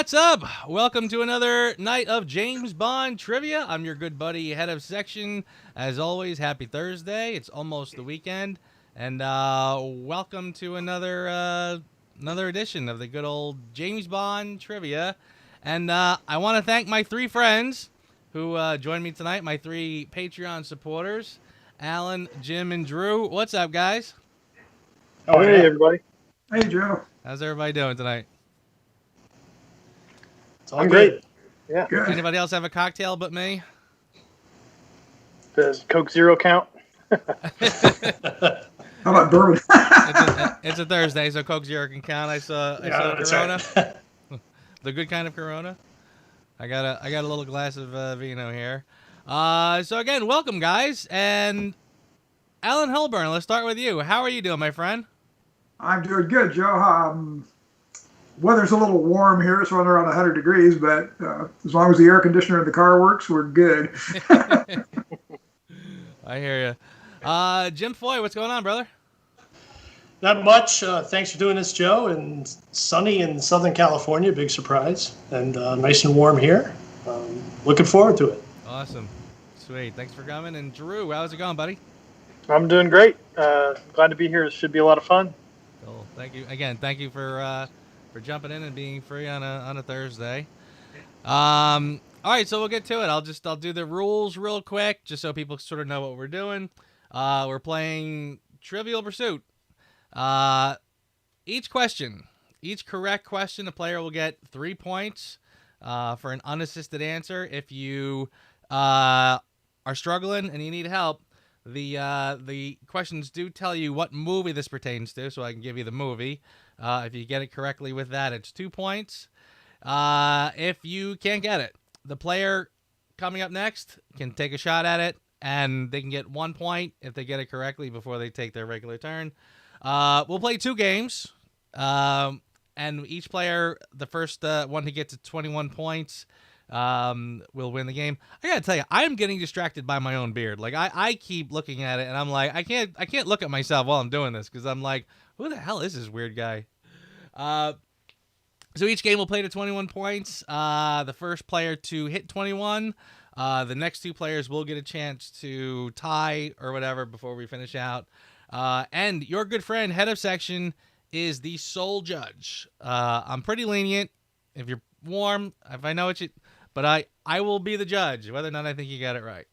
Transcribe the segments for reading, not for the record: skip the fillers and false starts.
What's up? Welcome to another night of James Bond trivia. I'm your good buddy, head of section. As always, happy Thursday. It's almost the weekend, and welcome to another edition of the good old James Bond trivia. And I want to thank my three friends who joined me tonight. My three Patreon supporters, Alan, Jim, and Drew. What's up, guys? Oh, hey, everybody. Hey, Joe. How's everybody doing tonight? I'm great. Yeah. Good. Anybody else have a cocktail but me? Does Coke Zero count? How about bourbon? It's a Thursday, so Coke Zero can count. I saw Corona, right. the good kind of Corona. I got a little glass of vino here. So again, welcome guys, and Alan Holborn. Let's start with you. How are you doing, my friend? I'm doing good, Joe. Weather's a little warm here. It's running around 100 degrees, but as long as the air conditioner in the car works, we're good. I hear you. Jim Foy, what's going on, brother? Not much. Thanks for doing this, Joe. And sunny in Southern California, big surprise. And nice and warm here. Looking forward to it. Awesome. Sweet. Thanks for coming. And Drew, how's it going, buddy? I'm doing great. Glad to be here. It should be a lot of fun. Cool. Thank you. Again, thank you for jumping in and being free on a Thursday. All right, so we'll get to it. I'll do the rules real quick, just so people sort of know what we're doing. We're playing Trivial Pursuit. Each correct question, the player will get 3 points for an unassisted answer. If you are struggling and you need help, the questions do tell you what movie this pertains to, so I can give you the movie. If you get it correctly with that, it's 2 points. If you can't get it, the player coming up next can take a shot at it, and they can get 1 point if they get it correctly before they take their regular turn. We'll play 2 games, and each player, the first one to get to 21 points, will win the game. I gotta tell you, I am getting distracted by my own beard. Like I keep looking at it, and I'm like, I can't look at myself while I'm doing this, because I'm like, who the hell is this weird guy? So each game will play to 21 points. The first player to hit 21, the next 2 players will get a chance to tie or whatever before we finish out. And your good friend, head of section, is the sole judge. I'm pretty lenient. If you're warm, if I know what you... But I will be the judge, whether or not I think you got it right.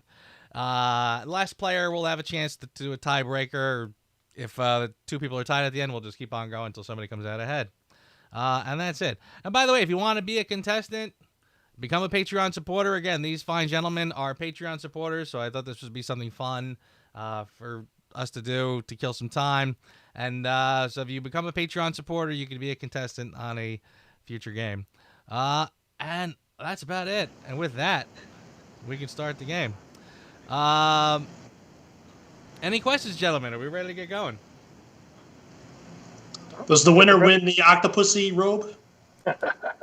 Last player will have a chance to do a tiebreaker. If 2 people are tied at the end, we'll just keep on going until somebody comes out ahead. And that's it. And by the way, if you want to be a contestant, become a Patreon supporter. Again, these fine gentlemen are Patreon supporters, so I thought this would be something fun for us to do to kill some time. And so if you become a Patreon supporter, you can be a contestant on a future game. And that's about it. And with that, we can start the game. Any questions, gentlemen? Are we ready to get going? Does the winner win the Octopussy robe?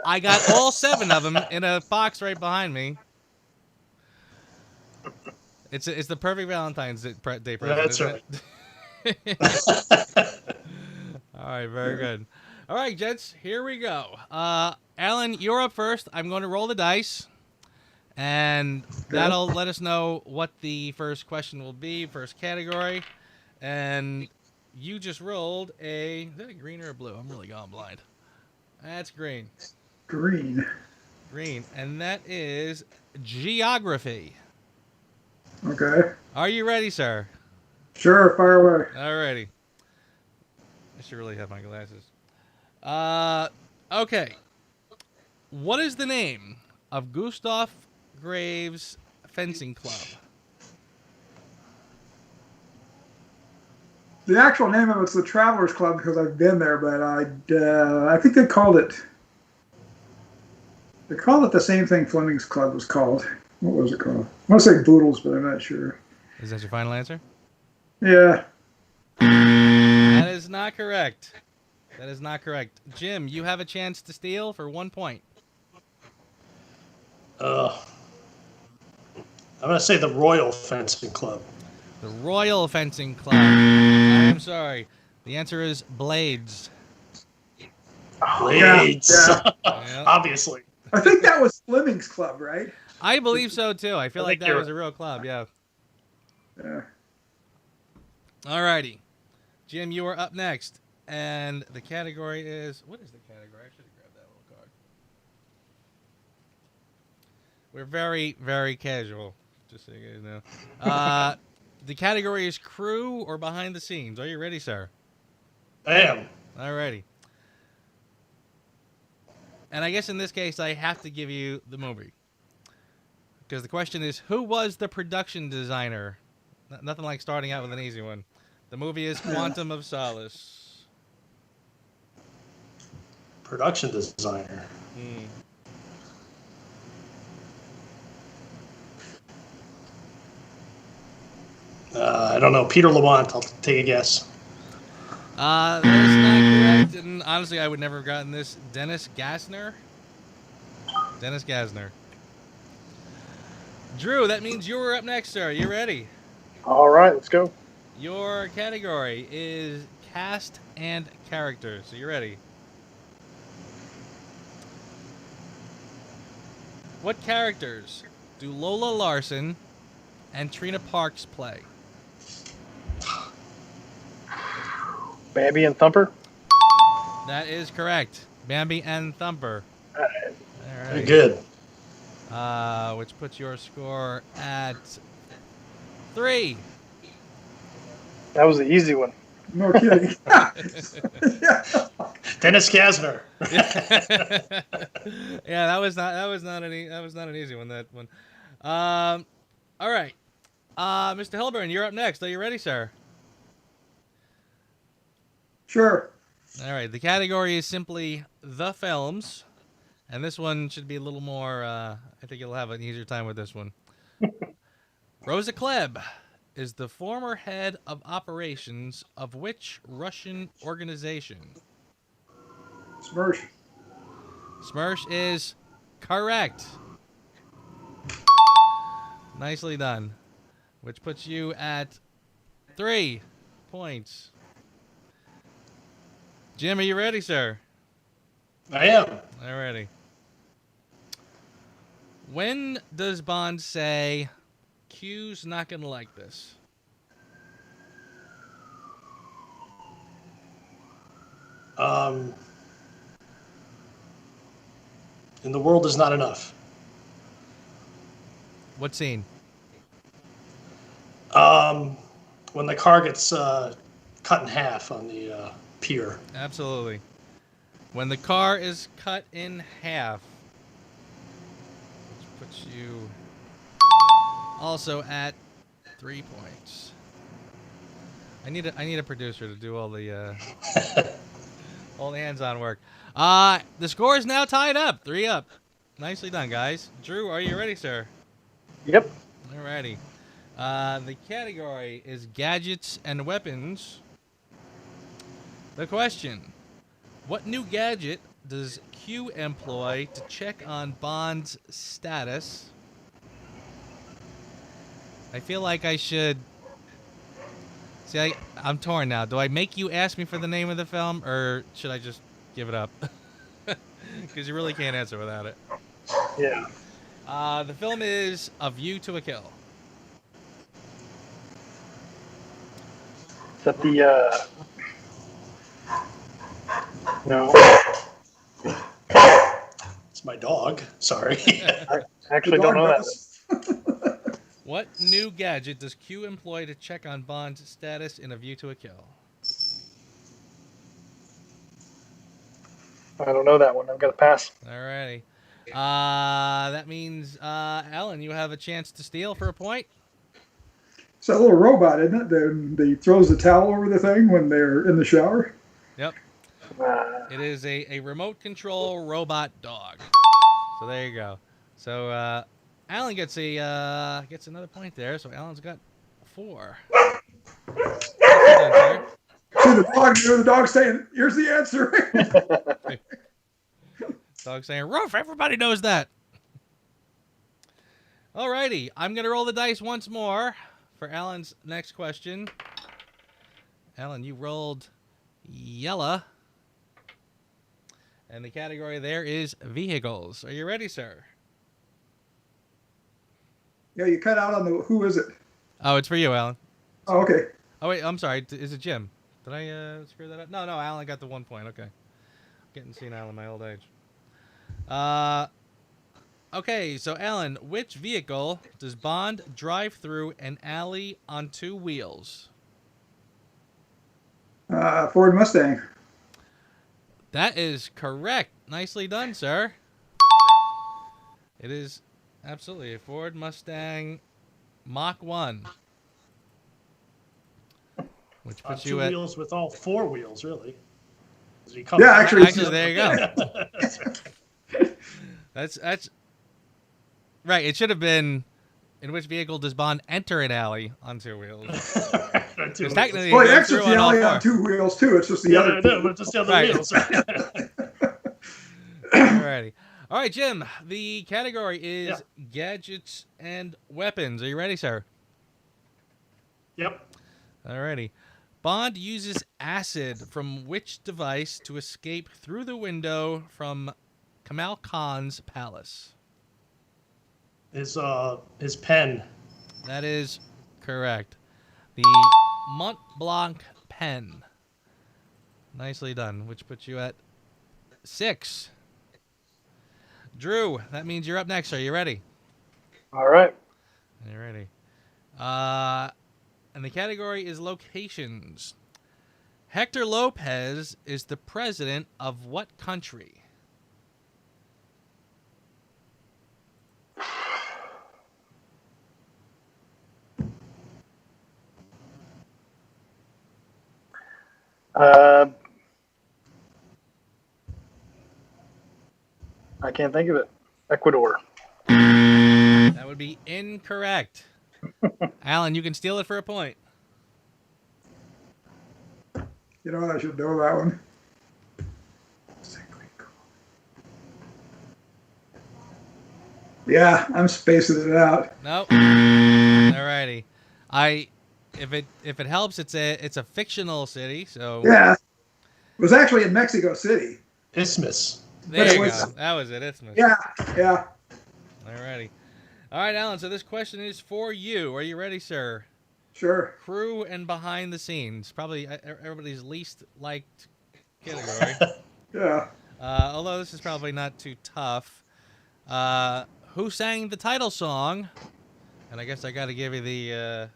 I got all 7 of them in a box right behind me. It's the perfect Valentine's Day present. That's right. All right, very good. All right, gents, here we go. Alan, you're up first. I'm going to roll the dice, and that'll let us know what the first question will be, first category. And you just rolled is that a green or a blue? I'm really going blind. That's green. Green. Green, and that is geography. Okay. Are you ready, sir? Sure, fire away. Alrighty. I should really have my glasses. Okay. What is the name of Gustav Graves Fencing Club? The actual name of it's the Travelers Club because I've been there, but I think they called it the same thing Fleming's Club was called. What was it called? I want to say Boodles, but I'm not sure. Is that your final answer? Yeah. That is not correct. That is not correct. Jim, you have a chance to steal for 1 point. I'm going to say the Royal Fencing Club. The Royal Fencing Club. I'm sorry. The answer is Blades. Blades. Yeah. Obviously. I think that was Fleming's club, right? I believe so too. I feel I like think that you're was a real club. Yeah. Yeah. Alrighty, Jim, you are up next, and the category is, what is the category? I should have grabbed that little card. We're very, very casual, just so you guys know. The category is crew or behind the scenes. Are you ready, sir? I am. Alrighty. And I guess in this case, I have to give you the movie. Because the question is, who was the production designer? Nothing like starting out with an easy one. The movie is Quantum of Solace. Production designer. I don't know. Peter Lamont. I'll take a guess. That is not correct. And honestly, I would never have gotten this. Dennis Gassner. Dennis Gassner. Drew, that means you're up next, sir. You ready? All right, let's go. Your category is cast and characters. So you ready? What characters do Lola Larson and Trina Parks play? Bambi and Thumper. That is correct. Bambi and Thumper. All right. Very good. Which puts your score at 3. That was the easy one. No kidding. Yeah. Dennis Gassner. Yeah, that was not an easy one. That one. All right, Mr. Hilburn, you're up next. Are you ready, sir? Sure. All right. The category is simply the films, and this one should be a little more. I think you'll have an easier time with this one. Rosa Klebb is the former head of operations of which Russian organization? Smirsh. Smirsh is correct. Nicely done. Which puts you at 3 points. Jim, are you ready, sir? I am. Alrighty. When does Bond say, Q's not going to like this? And the world is not enough. What scene? When the car gets cut in half on the pier. Absolutely. When the car is cut in half. Which puts you also at 3 points. I need a producer to do all the all the hands-on work. The score is now tied up, 3 up. Nicely done, guys. Drew, are you ready, sir? Yep. Alrighty. The category is gadgets and weapons. The question: what new gadget does Q employ to check on Bond's status? I feel like I should. See, I'm torn now. Do I make you ask me for the name of the film, or should I just give it up? Because you really can't answer without it. Yeah. The film is A View to a Kill. Is that the no. It's my dog. Sorry. I actually don't know that. What new gadget does Q employ to check on Bond's status in A View to a Kill? I don't know that one. I've got to pass. Alrighty. That means, Alan, you have a chance to steal for a point. It's that little robot, isn't it? That throws the towel over the thing when they're in the shower. Yep. It is a remote control robot dog. So there you go. So Alan gets another point there. So Alan's got 4. See the dog, the dog saying, "Here's the answer." Dog saying, "Roof." Everybody knows that. Alrighty, I'm gonna roll the dice once more for Alan's next question. Alan, you rolled yellow. And the category there is vehicles. Are you ready, sir? Yeah, you cut out on the who is it? Oh, it's for you, Alan. Oh, okay. Oh, wait, I'm sorry. Is it Jim? Did I screw that up? No, Alan got the 1 point. Okay. Getting senile in my old age. Okay, so Alan, which vehicle does Bond drive through an alley on 2 wheels? Ford Mustang. That is correct. Nicely done, sir. It is absolutely a Ford Mustang Mach 1. Which On puts 2 you at... wheels with all 4 wheels, really. Yeah, actually, there you go. That's right. It should have been, in which vehicle does Bond enter an alley on 2 wheels? Because technically, well, he he goes exits through the on all alley 4. on 2 wheels too. It's just the other. No, but just the other Right. wheels. Alrighty. All right, Jim. The category is gadgets and weapons. Are you ready, sir? Yep. Alrighty. Bond uses acid from which device to escape through the window from Kamal Khan's palace? His pen. That is correct. The Mont Blanc pen. Nicely done, which puts you at 6. Drew, that means you're up next. Are you ready? All right. You ready? And the category is locations. Hector Lopez is the president of what country? I can't think of it. Ecuador. That would be incorrect. Alan, you can steal it for a point. You know, I should know that one. Yeah, I'm spacing it out. Nope. Alrighty. If it helps, it's a fictional city, so Yeah, it was actually in Mexico City. Isthmus. there But you it go. was- That was it. It's Yeah, yeah. Alrighty. All right, Alan. So this question is for you. Are you ready, sir? Sure. Crew and behind the scenes. Probably everybody's least liked category. Yeah. Although this is probably not too tough. Who sang the title song? And I guess I got to give you the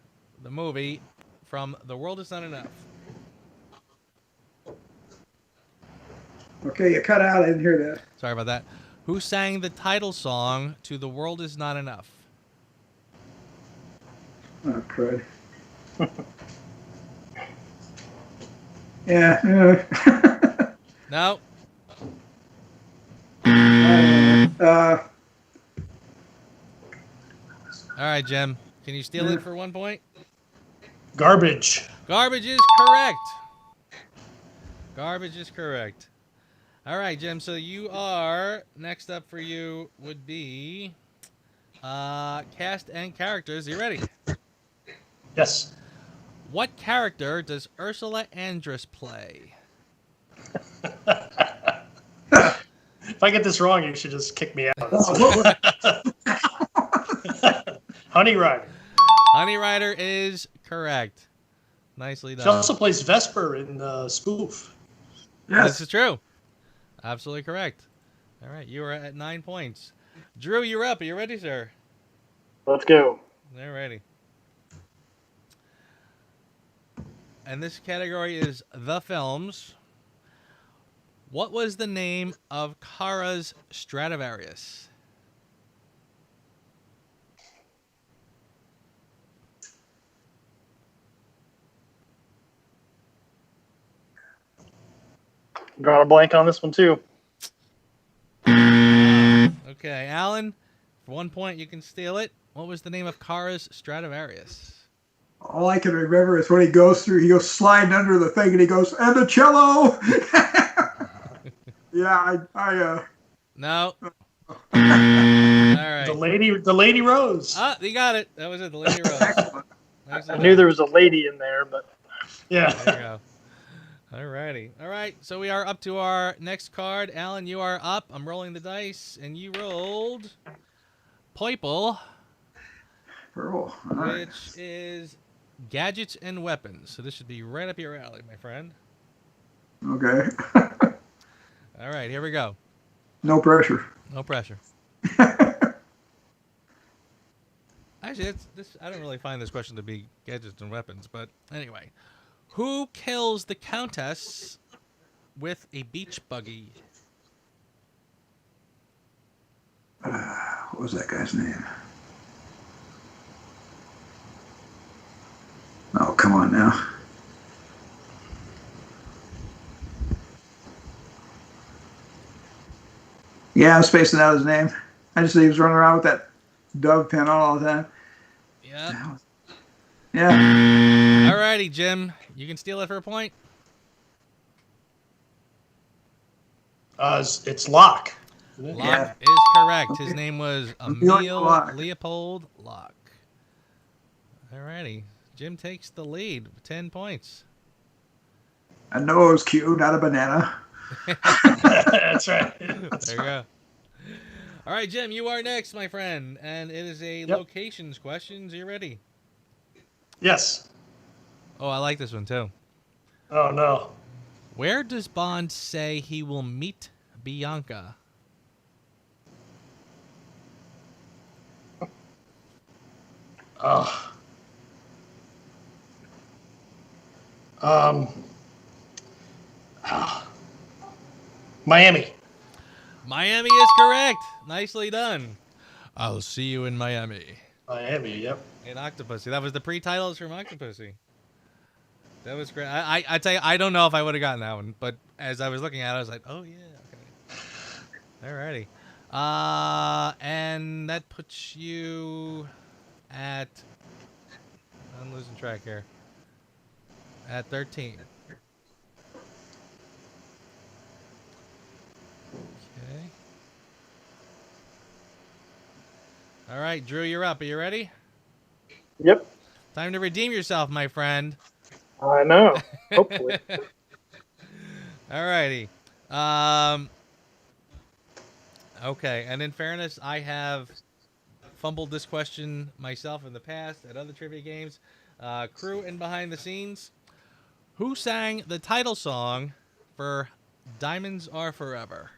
movie from The World Is Not Enough. Okay, you cut out. I didn't hear that. Sorry about that. Who sang the title song to The World Is Not Enough? Oh, crud. Yeah. No. All right, Jim. Can you steal it for 1 point? Garbage. Garbage is correct. Garbage is correct. All right, Jim. So you are next up for you would be cast and characters. Are you ready? Yes. What character does Ursula Andress play? If I get this wrong, you should just kick me out. Oh, Honey Rider. Honey Rider is correct. Nicely done. She also plays Vesper in Spoof. This yes. is true. Absolutely correct. All right, you are at 9 points. Drew, you're up. Are you ready, sir? Let's go. They're ready. And this category is the films. What was the name of Kara's Stradivarius? Drawing a blank on this one too. Okay, Alan, for 1 point, you can steal it. What was the name of Kara's Stradivarius? All I can remember is when he goes sliding under the thing, and he goes, and the cello. Yeah, I No. All right. The Lady Rose. Ah, you got it. That was it. The Lady Rose. I knew there was a lady in there, but Yeah. There you go. Alrighty. All right. So we are up to our next card. Alan, you are up. I'm rolling the dice, and you rolled Poiple, Purple. All right. which is gadgets and weapons. So this should be right up your alley, my friend. Okay. All right. Here we go. No pressure. No pressure. Actually, I don't really find this question to be gadgets and weapons, but anyway. Who kills the Countess with a beach buggy? What was that guy's name? Oh, come on now. Yeah, I'm spacing out his name. I just think he was running around with that dove pin on all the time. Yep. Yeah. Alrighty, Jim. You can steal it for a point. It's Locke. Isn't it? Locke Yeah. is correct. His name was Emil Locke. Leopold Locke. Alrighty. Jim takes the lead with 10 points. A nose cue, not a banana. That's right. There you go. All right, Jim, you are next, my friend. And it is a locations questions. Are you ready? Yes. Oh, I like this one, too. Oh, no. Where does Bond say he will meet Bianca? Oh. Miami. Miami is correct. Nicely done. I'll see you in Miami. Miami, yep. In Octopussy. That was the pre-titles from Octopussy. That was great. I tell you, I don't know if I would have gotten that one, but as I was looking at it, I was like, oh, yeah. Okay. Alrighty. And that puts you at... I'm losing track here. At 13. Okay. All right, Drew, you're up. Are you ready? Yep. Time to redeem yourself, my friend. I know. Hopefully. All righty. Okay, and in fairness, I have fumbled this question myself in the past at other trivia games. Crew and behind the scenes. Who sang the title song for Diamonds Are Forever?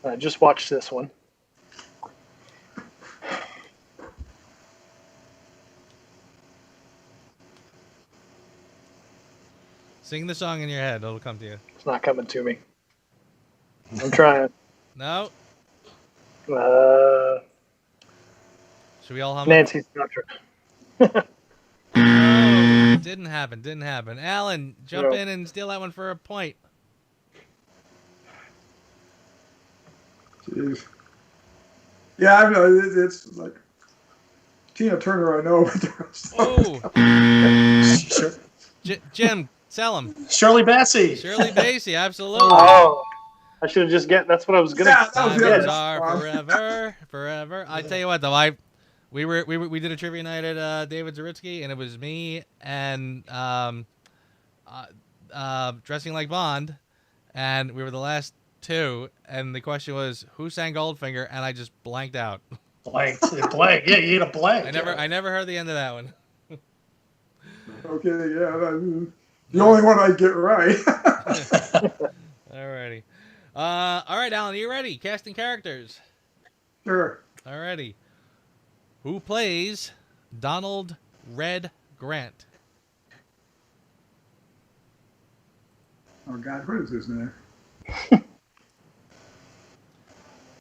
I just watched this one. Sing the song in your head. It'll come to you. It's not coming to me. I'm trying. No? Should we all hum it? Nancy Sinatra. No, didn't happen. Didn't happen. Alan, jump No. in and steal that one for a point. Jeez. Yeah, I know. It's like Tina Turner, I know, but the rest of Oh, Sure. Jim, tell him. Shirley Bassey. Shirley Bassey, absolutely. Oh, I should have just get. That's what I was gonna. Yeah, that was the Diamonds other are one. forever, forever. I tell you what, though, we did a trivia night at David Zaritsky, and it was me and dressing like Bond, and we were the last two, and the question was who sang Goldfinger, and I just blanked out. Blank. Blank. Yeah, you need a blank. I never heard the end of that one. Okay, yeah, the only one I get right. Alrighty. All right, Alan, are you ready? Casting characters. Sure. Alrighty. Who plays Donald Red Grant? Oh God, what is his name? A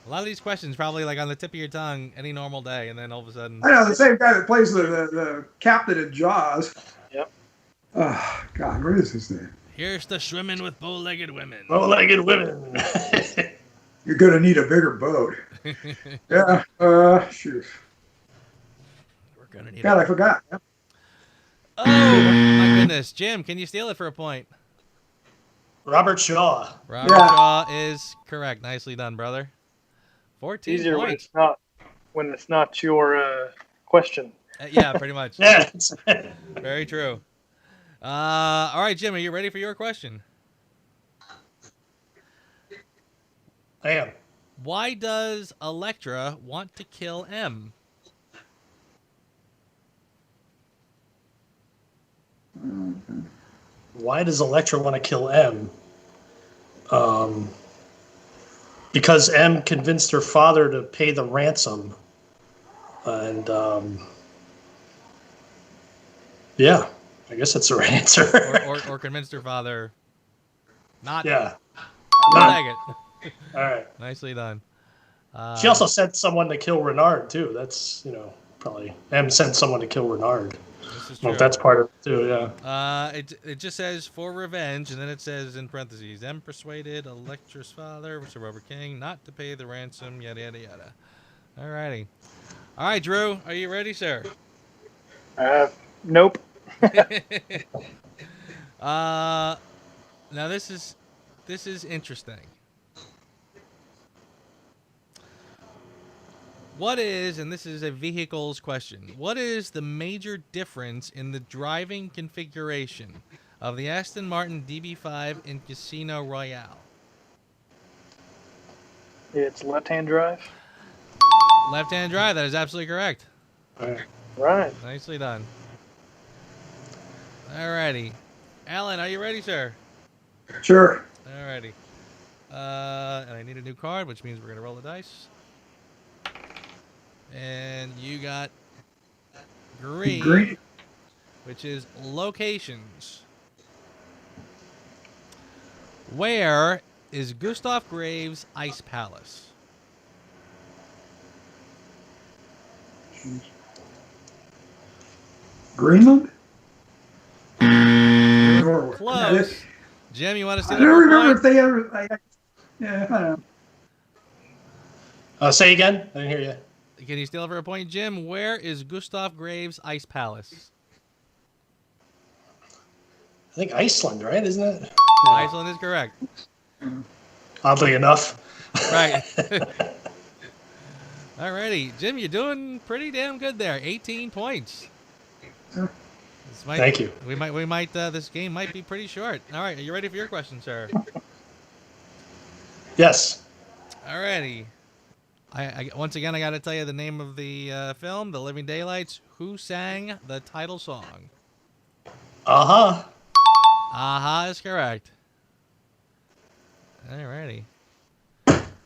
lot of these questions probably like on the tip of your tongue any normal day, and then all of a sudden. I know the same guy that plays the captain in Jaws. Yep. Oh God, what is his name? Here's the swimming with bow-legged women. Bow-legged women. You're gonna need a bigger boat. Yeah. Shoot. We're gonna need. God, I forgot. Oh my goodness, Jim, can you steal it for a point? Robert Shaw. Robert Shaw is correct. Nicely done, brother. 14 Easier when points. it's not your question. Yeah, pretty much. Yeah. Very true. All right, Jim, are you ready for your question? I am. Why does Elektra want to kill M? Why does Elektra want to kill M? Because M convinced her father to pay the ransom. And yeah, I guess that's the right answer. or convinced her father not Yeah. to bag it. All right. Nicely done. She also sent someone to kill Renard too. That's probably M sent someone to kill Renard. This is Well, true. that's part of it too. Yeah. It just says for revenge, and then it says in parentheses, M persuaded Elektra's father, Sir Robert King, not to pay the ransom. Yada yada yada. Alrighty. All right, Drew, are you ready, sir? Nope. Now this is interesting. What is, and this is a vehicles question, what is the major difference in the driving configuration of the Aston Martin DB5 in Casino Royale? It's left-hand drive. Left-hand drive, that is absolutely correct. Right. Nicely done. Alrighty. Alan, are you ready, sir? Sure. Alrighty. And I need a new card, which means we're going to roll the dice. And you got green, which is locations. Where is Gustav Graves' Ice Palace? Greenland? Close. Jim, you want to I steal don't it for a remember point? if they ever. Yeah, I don't know. Say again. I didn't hear you. Can you steal it for a point, Jim? Where is Gustav Graves' Ice Palace? I think Iceland, right? Isn't it? Iceland is correct. Oddly enough. Right. Alrighty, Jim, you're doing pretty damn good there. 18 points. Thank you. We might. This game might be pretty short. All right, are you ready for your question, sir? Yes. Alrighty. I once again, I got to tell you the name of the film, The Living Daylights. Who sang the title song? Uh-huh. Aha is correct. Alrighty.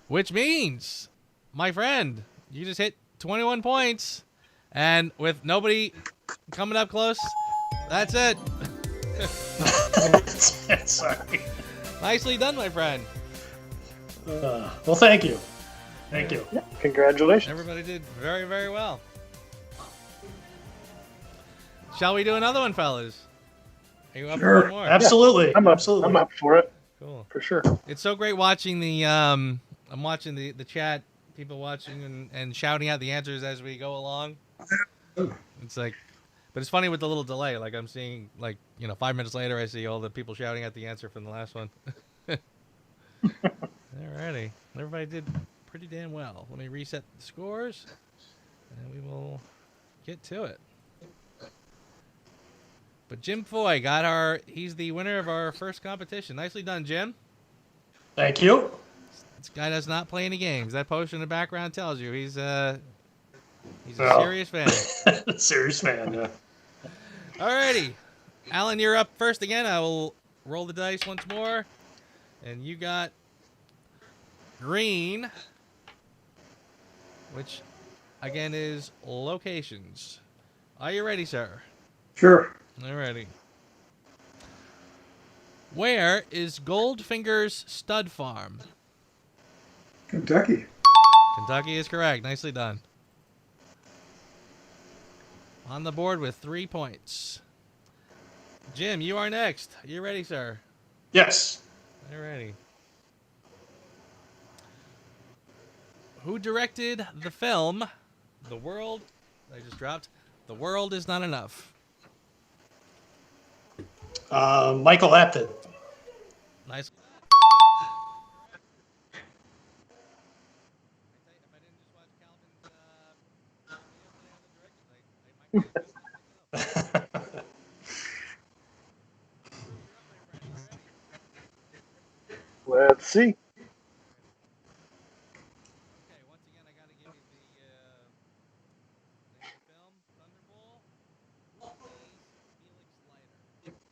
Which means, my friend, you just hit 21 points. And with nobody coming up close, that's it. Sorry. Nicely done, my friend. Well, thank you. Thank you. Yeah, congratulations. Everybody did very, very well. Shall we do another one, fellas? Are you up for one more? Absolutely. I'm up. Absolutely. I'm up for it. Cool. For sure. It's so great watching the I'm watching the chat, people watching and shouting out the answers as we go along. It's like, but it's funny with the little delay. Like I'm seeing, 5 minutes later, I see all the people shouting out the answer from the last one. Alrighty, everybody did pretty damn well. Let me reset the scores, and we will get to it. But Jim Foy he's the winner of our first competition. Nicely done, Jim. Thank you. This guy does not play any games. That poster in the background tells you he's a Well. serious fan. Serious fan, yeah. Alrighty. Alan, you're up first again. I will roll the dice once more. And you got green, which again is locations. Are you ready, sir? Sure. Alrighty. Where is Goldfinger's Stud Farm? Kentucky. Kentucky is correct. Nicely done. On the board with 3 points. Jim, you are next. Are you ready, sir? Yes. Alrighty. Who directed the film The World Is Not Enough? Michael Apted. Nice. see. Okay, once again, I gotta give you the name of the film, Thunderball. Who plays Felix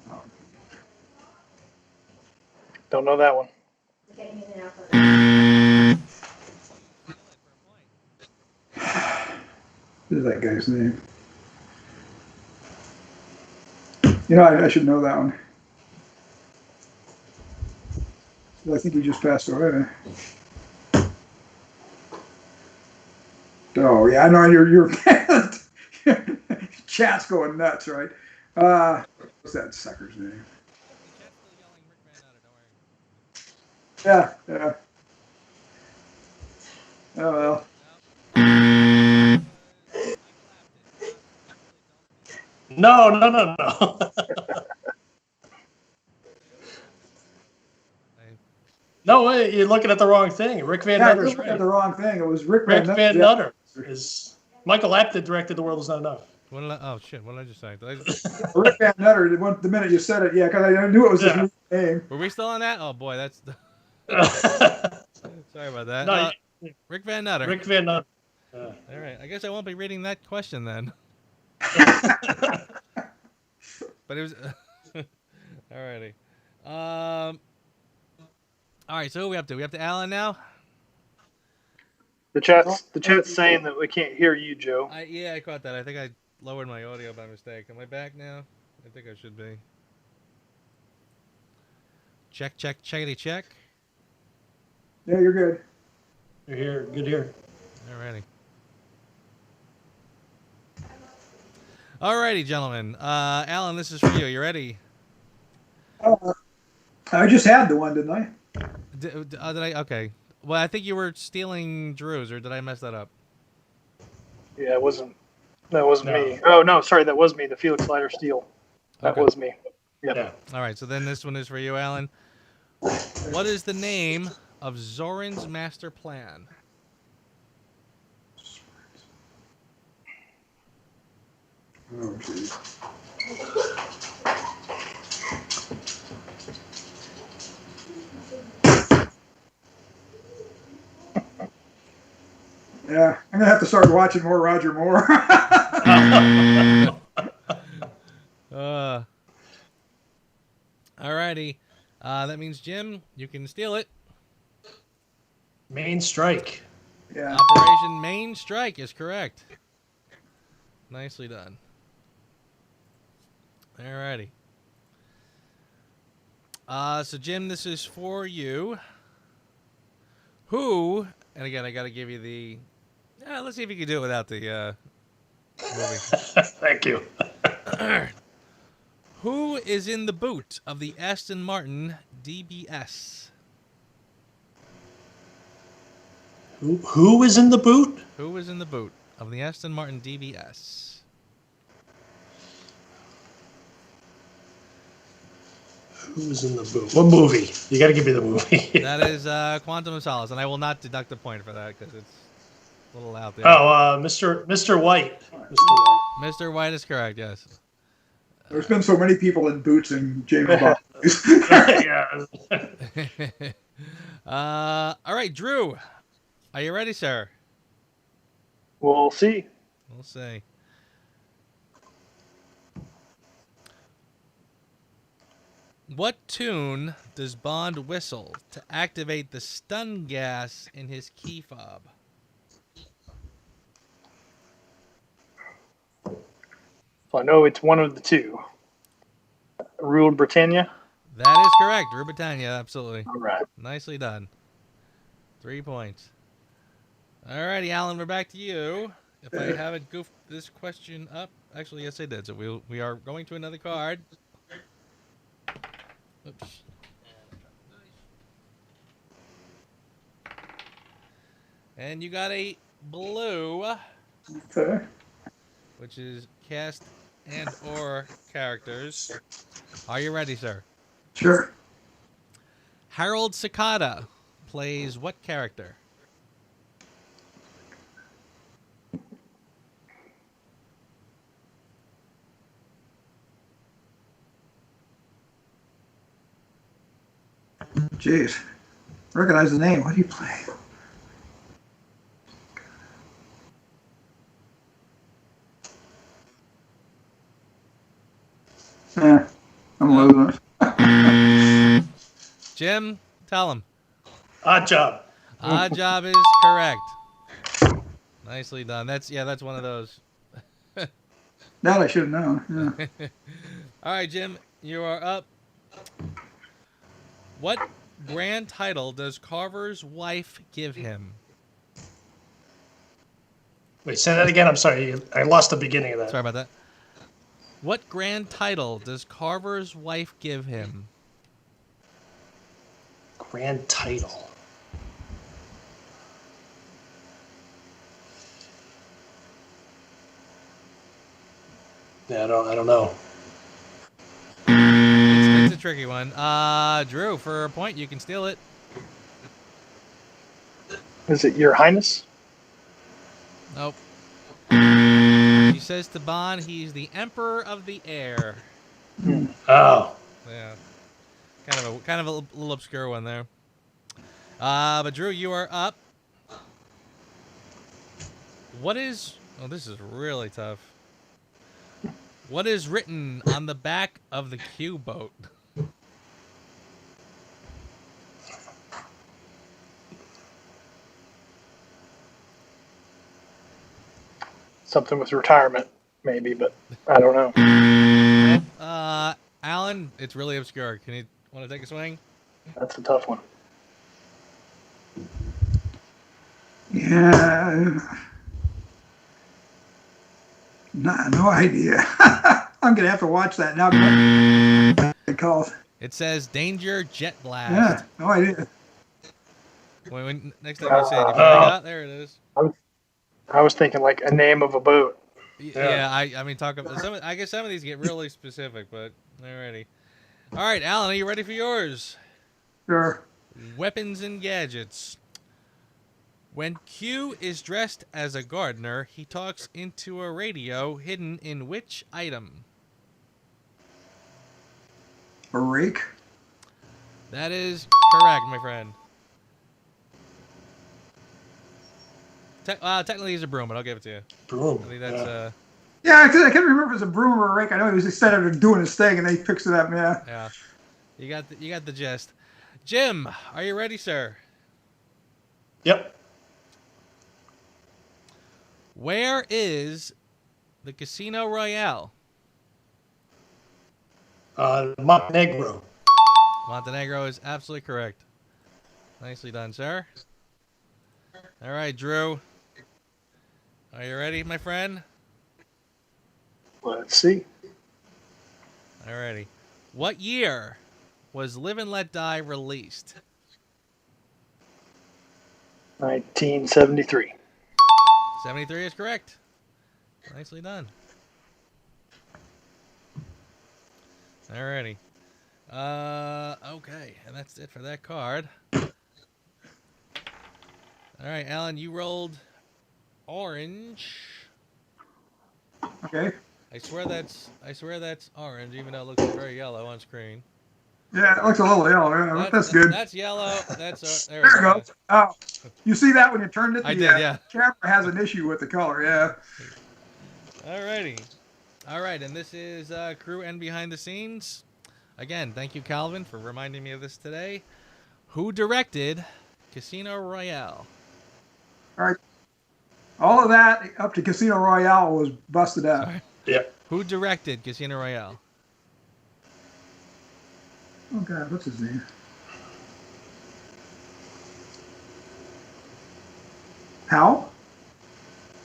Leiter? Don't know that one. You steal it for a point. What is that guy's name? You know, I should know that one. I think he just passed away. Oh yeah, I know you're chat's going nuts, right? What's that sucker's name? The chat's still yelling Rick Van Nutter, don't worry. Yeah. Oh well. No. Michael Apted. Actually, don't. No. No way, you're looking at the wrong thing. Rick Van Yeah, Nutter's you're looking right. at the wrong thing. It was Rick Rick Van Van Nutter. Nutter is Michael Apted directed The World Is Not Enough. What did I, oh shit! What did I just say? Rick Van Nutter. The minute you said it, yeah, because I knew it was his name. Were we still on that? Oh boy, that's. Sorry about that. No, Rick Van Nutter. Rick Van Nutter. All right. I guess I won't be reading that question then. But it was. Alrighty. All right. So who are we up to? We up to Alan now? The chat's saying that we can't hear you, Joe. Yeah, I caught that. I think I lowered my audio by mistake. Am I back now? I think I should be. Checkity check. Yeah, you're good. You're here. Good here. Alrighty, gentlemen. Alan, this is for you. You ready? I just had the one, didn't I? Did I? Okay. Well, I think you were stealing Drew's, or did I mess that up? Yeah, it wasn't. That wasn't me. Oh no, sorry, that was me. The Felix Leiter steal. That was me. Yep. Yeah. All right. So then this one is for you, Alan. What is the name of Zoran's master plan? Oh, geez. Yeah, I'm gonna have to start watching more Roger Moore. Alrighty. That means Jim, you can steal it. Main Strike. Yeah. Operation Main Strike is correct. Nicely done. Alrighty. So Jim, this is for you. Who, and again, I got to give you the. Let's see if you can do it without the movie. Thank you. Who is in the boot of the Aston Martin DBS? Who is in the boot? Who is in the boot of the Aston Martin DBS? Who's in the boot? What movie? You got to give me the movie. That is Quantum of Solace, and I will not deduct a point for that because it's a little out there. Oh, Mr. White. Mr. White is correct. Yes. There's been so many people in boots in James Bond. Yeah. All right, Drew. Are you ready, sir? We'll see. We'll see. What tune does Bond whistle to activate the stun gas in his key fob? So I know it's one of the two. Ruled Britannia. That is correct. Rule Britannia, absolutely. All right. Nicely done. 3 points. All righty, Alan, we're back to you. If I haven't goofed this question up, actually, yes, I did. So we are going to another card. Oops. And you got a blue, Okay. which is cast and or characters. Are you ready, sir? Sure. Harold Cicada plays what character? Jeez. Recognize the name. What do you play? I'm losing it. Jim, tell him. Odd Job. Odd Job is correct. Nicely done. That's one of those. That I should have known. Yeah. All right, Jim, you are up. What grand title does Carver's wife give him? Wait, say that again. I'm sorry. I lost the beginning of that. Sorry about that. What grand title does Carver's wife give him? Grand title. Yeah, I don't know. It's a tricky one. Drew, for a point, you can steal it. Is it Your Highness? Nope. She says to Bond, he's the Emperor of the Air. Oh. Yeah. Kind of a little obscure one there. But Drew, you are up. This is really tough. What is written on the back of the Q-boat? Something with retirement, maybe, but I don't know. Alan, it's really obscure. Want to take a swing? That's a tough one. Yeah. No idea. I'm going to have to watch that now. It says Danger Jet Blast. Yeah, no idea. Next time you say it, there it is. I was thinking like a name of a boat. Yeah, I mean, I guess some of these get really specific, but alrighty. All right, Alan, are you ready for yours? Sure. Weapons and gadgets. When Q is dressed as a gardener, he talks into a radio hidden in which item? A rake? That is correct, my friend. Technically, he's a broom, but I'll give it to you. Broom. I think that's Yeah, I can't remember if it was a broom or a rake. I know he was just standing there doing his thing, and then he picks it up. Yeah. Yeah. You got the gist. Jim, are you ready, sir? Yep. Where is the Casino Royale? Montenegro. Montenegro is absolutely correct. Nicely done, sir. All right, Drew. Are you ready, my friend? Let's see. All righty. What year was Live and Let Die released? 1973. 73 is correct. Nicely done. Alrighty. Okay, and that's it for that card. Alright, Alan, you rolled orange. Okay. I swear that's orange, even though it looks very yellow on screen. Yeah, it looks a little yellow. Yeah, that's good. That's yellow. That's there it goes. Oh, you see that when you turned it? I did, yeah. Camera has an issue with the color, yeah. Alrighty. Alright, and this is crew and behind the scenes. Again, thank you, Calvin, for reminding me of this today. Who directed Casino Royale? All right. All of that up to Casino Royale was busted out. Sorry. Yeah. Who directed Casino Royale? Oh, God, what's his name? Hal?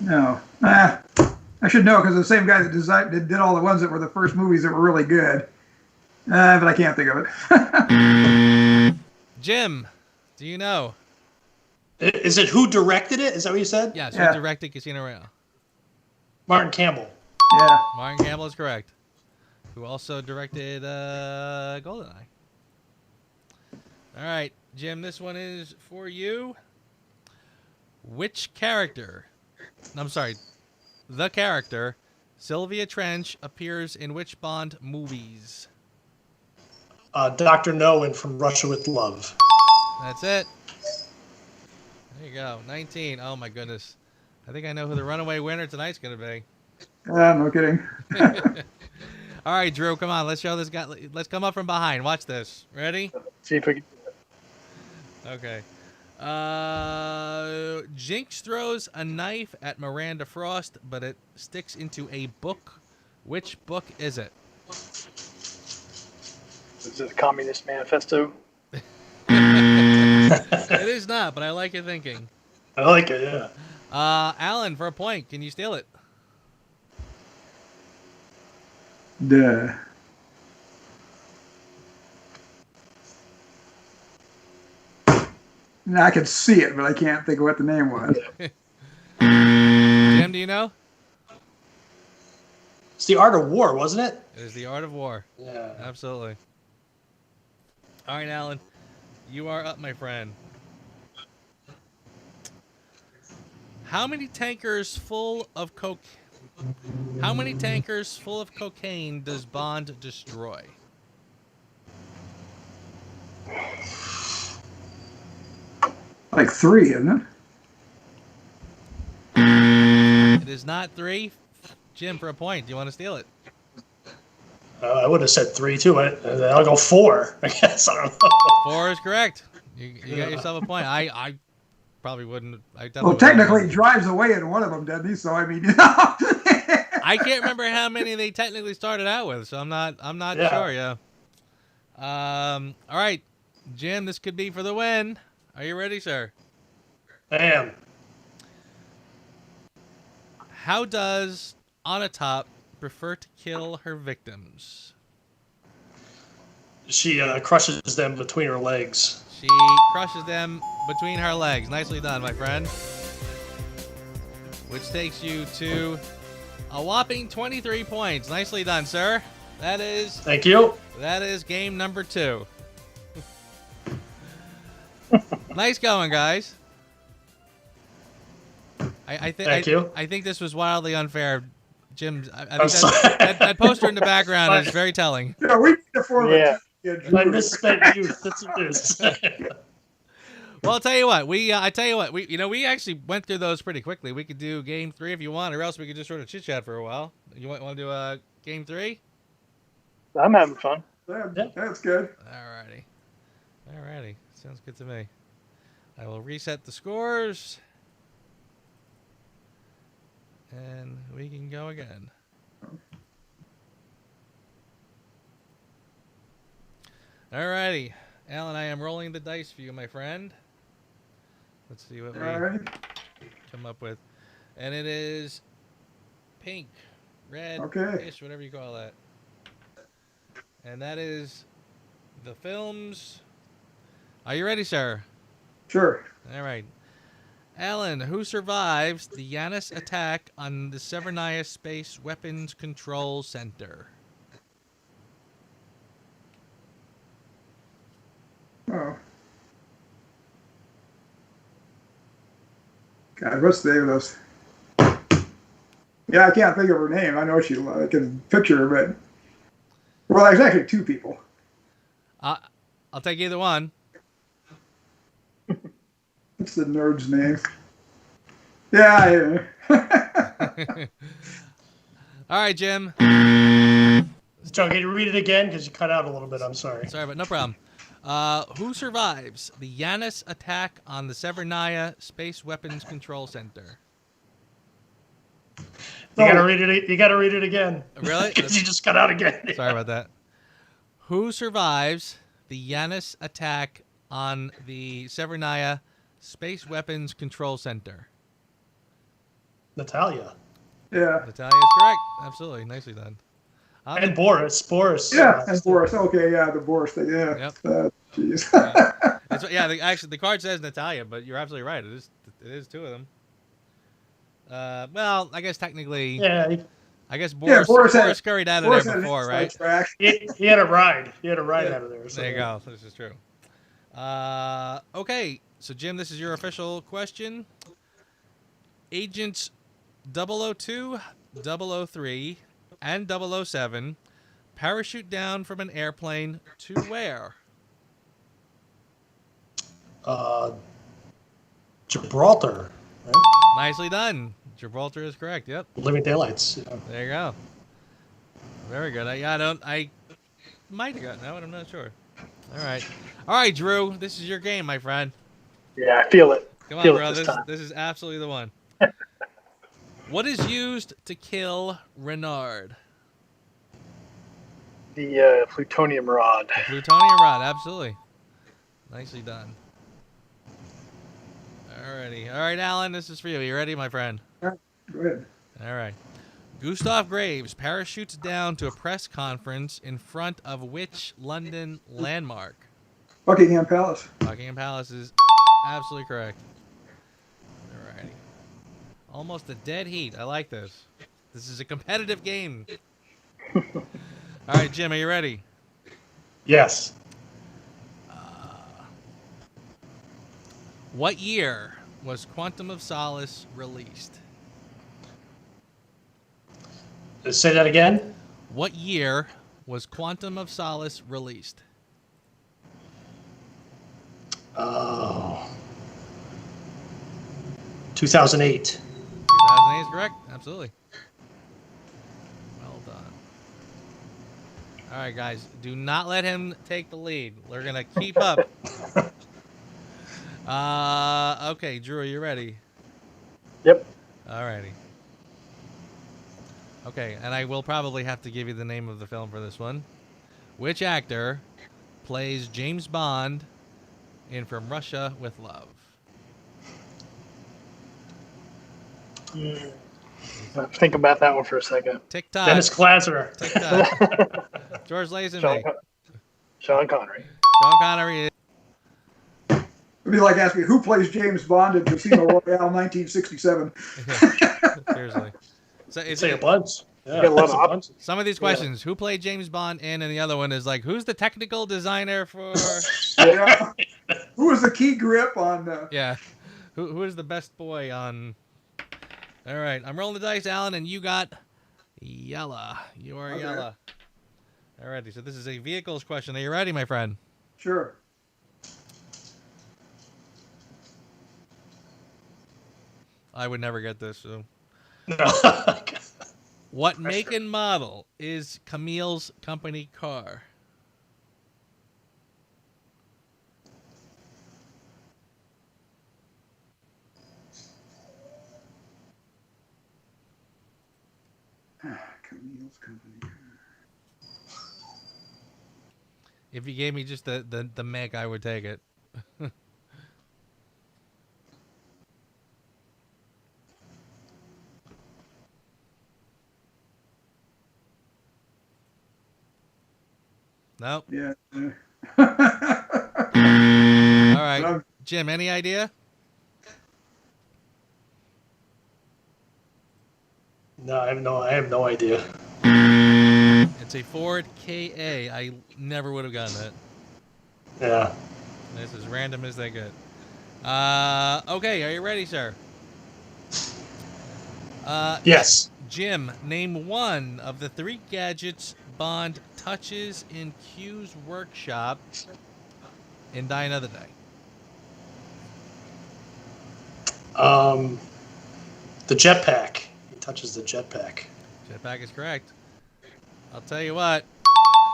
No. I should know because the same guy that did all the ones that were the first movies that were really good. But I can't think of it. Jim, do you know? Is it who directed it? Is that what you said? Yes, Yeah. who directed Casino Royale? Martin Campbell. Yeah. Martin Campbell is correct. Who also directed GoldenEye. All right, Jim, this one is for you. Which character? I'm sorry. The character, Sylvia Trench, appears in which Bond movies? Dr. No and From Russia with Love. That's it. There you go. 19. Oh my goodness. I think I know who the runaway winner tonight's gonna be. No kidding. All right, Drew, come on. Let's show this guy. Let's come up from behind. Watch this. Ready? See if we can. Okay. Jinx throws a knife at Miranda Frost, but it sticks into a book. Which book is it? Is it a Communist Manifesto? It is not, but I like your thinking. I like it, yeah. Alan, for a point, can you steal it? Duh. I could see it, but I can't think of what the name was. Jim, do you know? It's The Art of War, wasn't it? It is The Art of War. Yeah. Absolutely. All right, Alan, you are up, my friend. How many tankers full of cocaine does Bond destroy? Like 3, isn't it? It is not 3. Jim, for a point. Do you want to steal it? I would have said 3 too. I'll go 4. I guess I don't know. 4 is correct. You got yourself a point. I probably wouldn't. I definitely Well, technically, he drives away in one of them, doesn't he? So I mean, I can't remember how many they technically started out with, so I'm not sure. Yeah. All right, Jim, this could be for the win. Are you ready, sir? I am. How does Onatop prefer to kill her victims? She crushes them between her legs. She crushes them between her legs. Nicely done, my friend. Which takes you to a whopping 23 points. Nicely done, sir. Thank you. That is game number 2. Nice going, guys. Thank you. I think this was wildly unfair. Jim, I I'm think sorry. that poster in the background is very telling. yeah, we need to form Yeah. My misspent youth. That's what it is. Well, I'll tell you what. We actually went through those pretty quickly. We could do game 3 if you want, or else we could just sort of chit chat for a while. You want to do game 3? I'm having fun. That's good. Alrighty. Sounds good to me. I will reset the scores. And we can go again. Alrighty. Alan, I am rolling the dice for you, my friend. Let's see what we come up with. And it is pink, red, ish, whatever you call that. And that is the films. Are you ready, sir? Sure. All right. Alan, who survives the Yanis attack on the Severnaya Space Weapons Control Center? Oh. God, what's the name of this? Yeah, I can't think of her name. I know I can picture her, but... Well, there's actually 2 people. I'll take either one. What's the nerd's name? Yeah. All right, Jim. John, can you read it again? Because you cut out a little bit. I'm sorry. Sorry, but no problem. Who survives the Yanis attack on the Severnaya Space Weapons Control Center? You gotta read it. You gotta read it again. Really? Because you just cut out again. Sorry about that. Who survives the Yanis attack on the Severnaya Space Weapons Control Center? Natalia. Yeah. Natalia is correct. Absolutely. Nicely done. And Boris. Yeah, and Boris. Okay, yeah, the Boris thing. Yeah. Yep. Jeez. Actually, the card says Natalia, but you're absolutely right. It is 2 of them. Well, I guess technically. Yeah. I guess Boris scurried out of Boris there before, right? He had a ride. He had a ride out of there. So. There you go. This is true. Okay. So, Jim, this is your official question. Agents 002, 003, and 007 parachute down from an airplane to where? Gibraltar. Right? Nicely done. Gibraltar is correct. Yep. Living Daylights. Yeah. There you go. Very good. I might have gotten that one. I'm not sure. All right, Drew. This is your game, my friend. Yeah, I feel it. Come on, Feel bro. it this time. This is absolutely the one. What is used to kill Renard? The plutonium rod. The plutonium rod. Absolutely. Nicely done. Alrighty. All right, Alan. This is for you. You ready, my friend? Go ahead. All right. Gustav Graves parachutes down to a press conference in front of which London landmark? Buckingham Palace. Buckingham Palace is absolutely correct. Alrighty. Almost a dead heat. I like this. This is a competitive game. All right, Jim, are you ready? Yes. What year was Quantum of Solace released? Say that again. What year was Quantum of Solace released? Oh. 2008. 2008 is correct. Absolutely. Well done. All right, guys. Do not let him take the lead. We're going to keep up. Okay, Drew, are you ready? Yep. All righty. Okay, and I will probably have to give you the name of the film for this one. Which actor plays James Bond in From Russia with Love? Think about that one for a second. Tick-tock. Dennis Glasser. Tick-tock. George Lazenby. Sean Connery. Sean Connery. It'd be like asking me, who plays James Bond in Casino Royale 1967? Seriously. So it's Say a bunch. Yeah, got a lot that's of a bunch. some of these questions. Who played James Bond in? And the other one is like, who's the technical designer for... Yeah. Who was the key grip on... Yeah. Who is the best boy on... All right. I'm rolling the dice, Alan, and you got Yella. You are Okay. Yella. All righty. So this is a vehicles question. Are you ready, my friend? Sure. I would never get this. So. No. What make and model is Camille's company car? Camille's company. If you gave me just the make, I would take it. Nope. Yeah. All right. Jim, any idea? No, I have no idea. It's a Ford KA. I never would have gotten that. Yeah. This is random as they get. Okay, are you ready, sir? Yes. Jim, name one of the 3 gadgets Bond touches in Q's workshop in Die Another Day. The jetpack. He touches the jetpack. Jetpack is correct. I'll tell you what.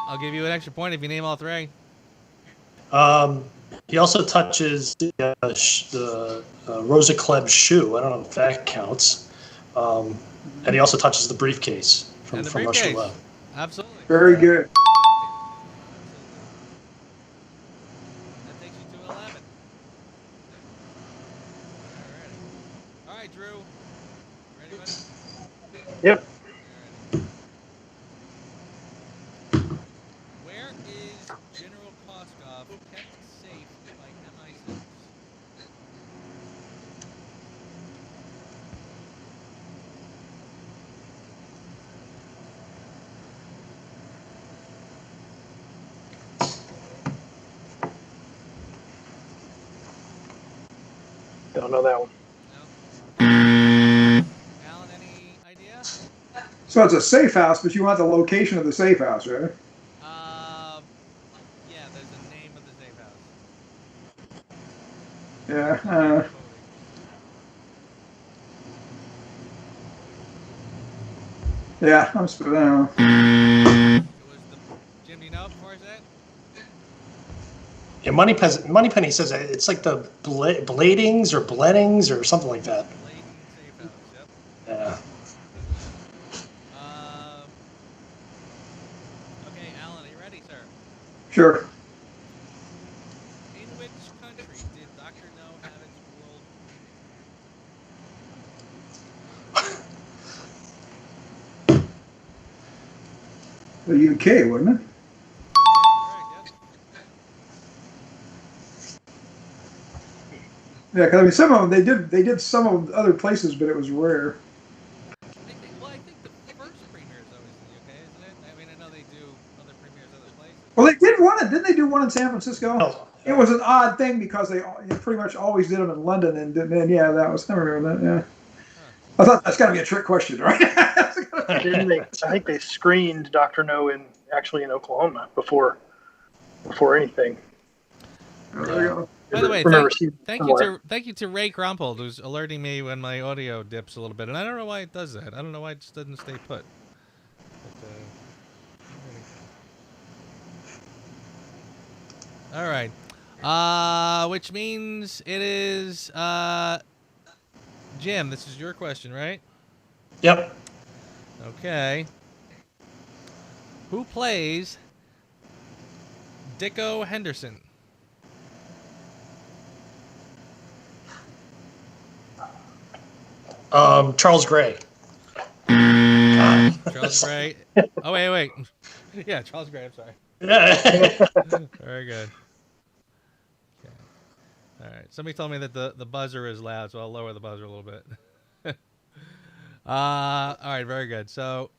I'll give you an extra point if you name all 3. He also touches the Rosa Klebb shoe. I don't know if that counts. And he also touches the briefcase from And the Russia briefcase. Love. Absolutely. Very good. That takes you to 11. All right, Drew. Ready, buddy? Yep. Where is General Koskov kept safe by MI6? Don't know that one. No. Alan, any idea? So it's a safe house, but you want the location of the safe house, right? Yeah, there's a name of the safe house. Yeah. Yeah, I'm. It was the Jim. Do you know before I say it? Yeah, Moneypenny says it's like the Bladings or Bleddings or something like that. Bladen Safe House. Yep. Yeah. Okay, Alan, are you ready, sir? Sure. In which country did Dr. No have its world premiere? The UK, wasn't it? That is correct. Yep. Yeah, because I mean, some of them they did some of other places, but it was rare. I think the first premiere is always in the UK, isn't it? I mean, I know they do other premieres other places. Well, they did one. Didn't they do one in San Francisco? Oh, It was an odd thing because they pretty much always did them in London, and then yeah, that was I remember that. Yeah, Huh. I thought that's got to be a trick question, right? Didn't they? I think they screened Dr. No in Oklahoma before anything. Oh, there you go. By the way, Remember thank you to Ray Crumpold, who's alerting me when my audio dips a little bit, and I don't know why it does that. I don't know why it just doesn't stay put. But, all right, which means it is Jim. This is your question, right? Yep. Okay. Who plays Dicko Henderson? Charles Gray. Charles Gray. Oh, wait. Yeah, Charles Gray, I'm sorry. Yeah. Very good. Okay. All right. Somebody told me that the buzzer is loud, so I'll lower the buzzer a little bit. All right, very good. So,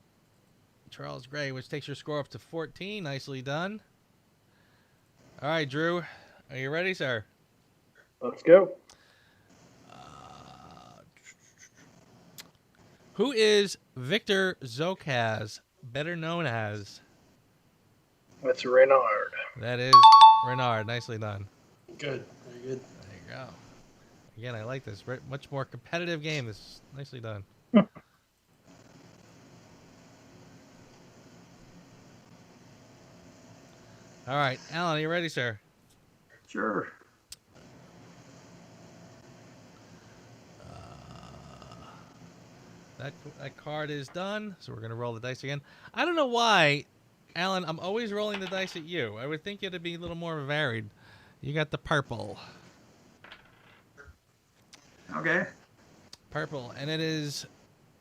Charles Gray, which takes your score up to 14. Nicely done. All right, Drew. Are you ready, sir? Let's go. Who is Victor Zokaz, better known as? That's Reynard. That is Renard. Nicely done. Good. Very good. There you go. Again, I like this. Much more competitive game. This is nicely done. All right, Alan, are you ready, sir? Sure. That card is done, so we're gonna roll the dice again. I don't know why, Alan. I'm always rolling the dice at you. I would think it'd be a little more varied. You got the purple. Okay. Purple, and it is.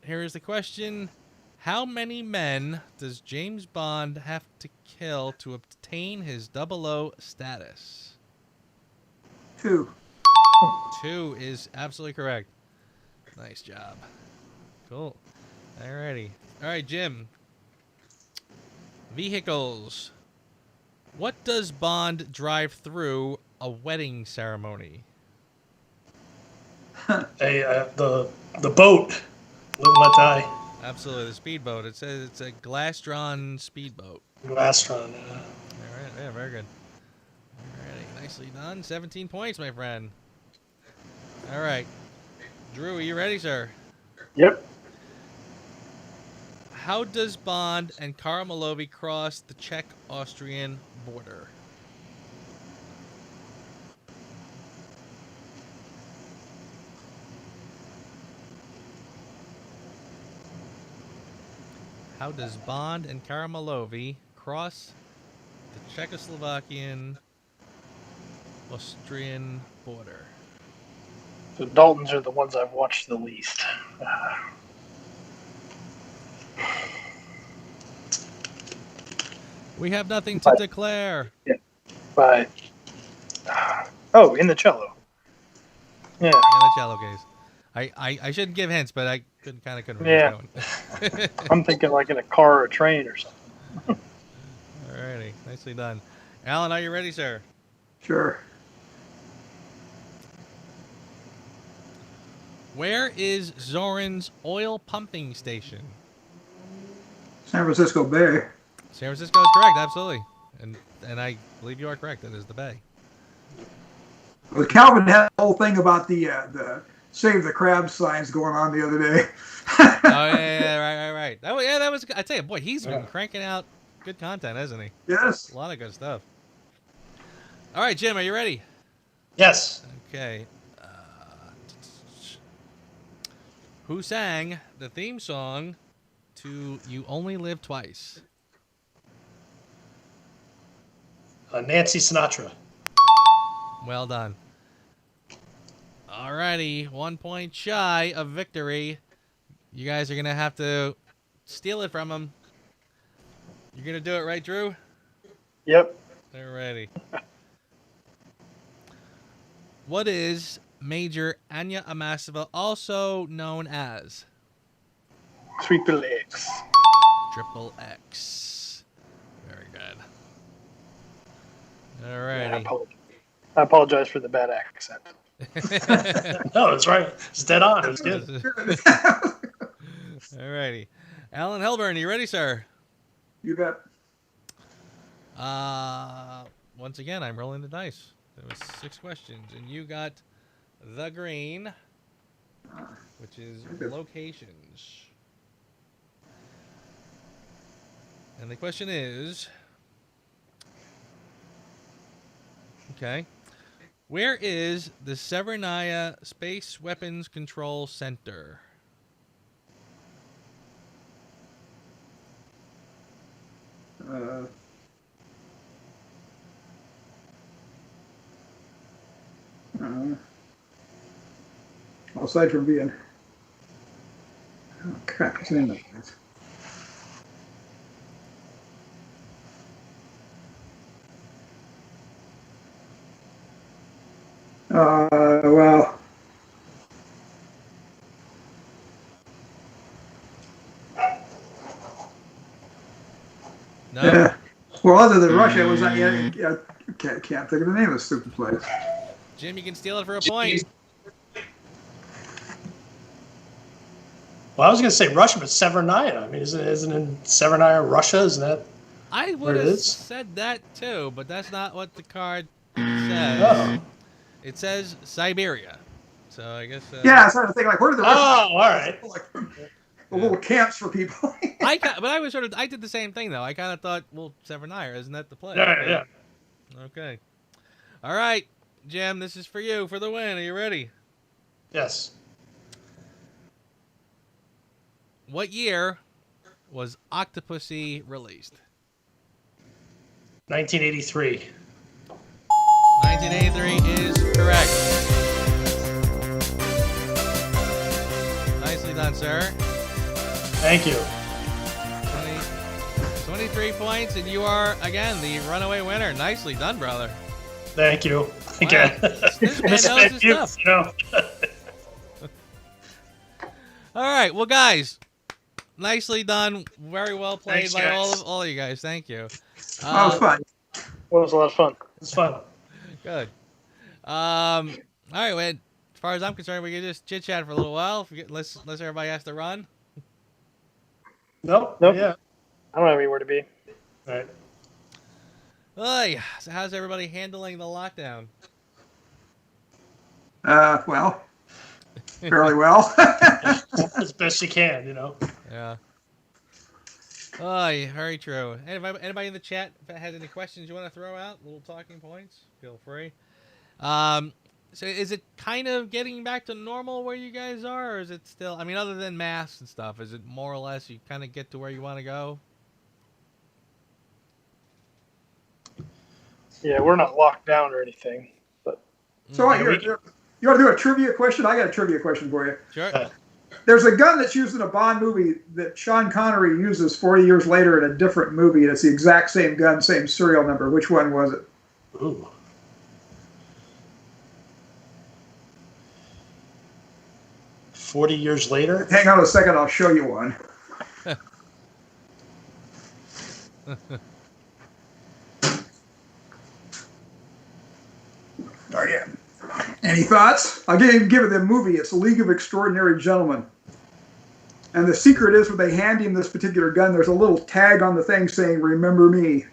Here is the question: how many men does James Bond have to kill to obtain his 00 status? 2. 2 is absolutely correct. Nice job. Cool. Alrighty. All right, Jim. Vehicles. What does Bond drive through a wedding ceremony? The boat. Live and let die. Absolutely, the speedboat. It says it's a glass-drawn speedboat. Glastron. All right, yeah, very good. Alrighty, nicely done. 17 points, my friend. All right, Drew, are you ready, sir? Yep. How does Bond and Karmalovi cross the Czech-Austrian border? How does Bond and Karmalovi cross the Czechoslovakian Austrian border? The Daltons are the ones I've watched the least. We have nothing to declare. Yeah. But oh, in the cello. Yeah. And the cello case. I shouldn't give hints, but I couldn't remember Yeah. that one. I'm thinking like in a car or a train or something. Alrighty, nicely done. Alan, are you ready, sir? Sure. Where is Zorin's oil pumping station? San Francisco Bay. San Francisco is correct, absolutely. And I believe you are correct. That is the Bay. Well, Calvin had the whole thing about the Save the Crab signs going on the other day. Oh yeah, right. That was. I tell you, boy, he's been cranking out good content, hasn't he? Yes. A lot of good stuff. All right, Jim, are you ready? Yes. Okay. Who sang the theme song to "You Only Live Twice"? Nancy Sinatra. Well done. All righty, 1 point shy of victory. You guys are gonna have to steal it from him. You're gonna do it, right, Drew? Yep. All righty. What is Major Anya Amasova also known as? Triple X. Triple X. Very good. All Yeah, righty. I apologize for the bad accent. No, that's right. It's dead on. It was good. All righty. Alan Helburn, you ready, sir? You bet. Once again, I'm rolling the dice. There was 6 questions, and you got the green, which is locations. And the question is, okay, where is the Severnaya Space Weapons Control Center? Aside from being, oh crap, what's the name of that? Well, No. yeah. Well, other than Russia, it was I can't think of the name of the stupid place. Jim, you can steal it for a point. Well, I was going to say Russia, but Severnaya. I mean, isn't it in Severnaya, Russia? Isn't that? I would Where it have is? said that too, but that's not what the card says. Oh. It says Siberia. So I guess. Yeah, I started to think like, where are the Russians? Oh, all right. Like, the little camps for people. I did the same thing though. I kind of thought, well, Severnaya, isn't that the place? Yeah. Okay. All right, Jim, this is for you for the win. Are you ready? Yes. What year was Octopussy released? 1983. 1983 is correct. Nicely done, sir. Thank you. 23 points, and you are, again, the runaway winner. Nicely done, brother. Thank you. Again. This man knows his stuff. You know. All right, well, guys, nicely done. Very well played Thanks, by guys. all of you guys. Thank you. That was fun. Well, it was a lot of fun. It's fun. Good. All right, well, as far as I'm concerned, we can just chit chat for a little while, unless everybody has to run. Nope. Nope. Yeah. I don't have anywhere to be. All right. Oy, so how's everybody handling the lockdown? Well, fairly well. As best you can, you know. Yeah. Oy, very true. Anybody in the chat that has any questions you want to throw out? Little talking points? Feel free. So is it kind of getting back to normal where you guys are, or is it still, I mean, other than masks and stuff, is it more or less you kind of get to where you want to go? Yeah, we're not locked down or anything. But So what, you want to do a trivia question? I got a trivia question for you. Sure. There's a gun that's used in a Bond movie that Sean Connery uses 40 years later in a different movie, and it's the exact same gun, same serial number. Which one was it? Ooh. "40 years later." Hang on a second, I'll show you one. Oh, yeah. Any thoughts? I'll give it the movie. It's League of Extraordinary Gentlemen. And the secret is when they hand him this particular gun, there's a little tag on the thing saying, "Remember me."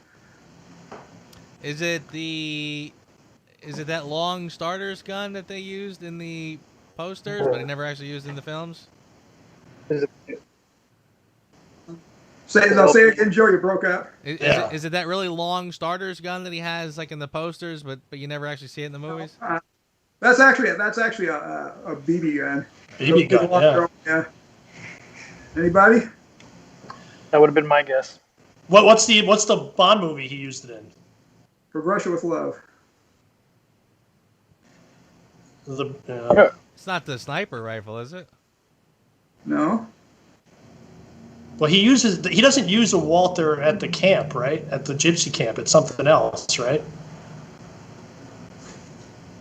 Is it that long starter's gun that they used in the posters, but he never actually used in the films. Is it- Say it again, Joe. You broke up. Is it that really long starter's gun that he has like in the posters, but you never actually see it in the movies? That's actually a BB gun. BB gun. Yeah. Anybody? That would have been my guess. What's the Bond movie he used it in? For Russia with Love. It's not the sniper rifle, is it? No. Well, he doesn't use a Walther at the camp, right? At the gypsy camp. It's something else, right?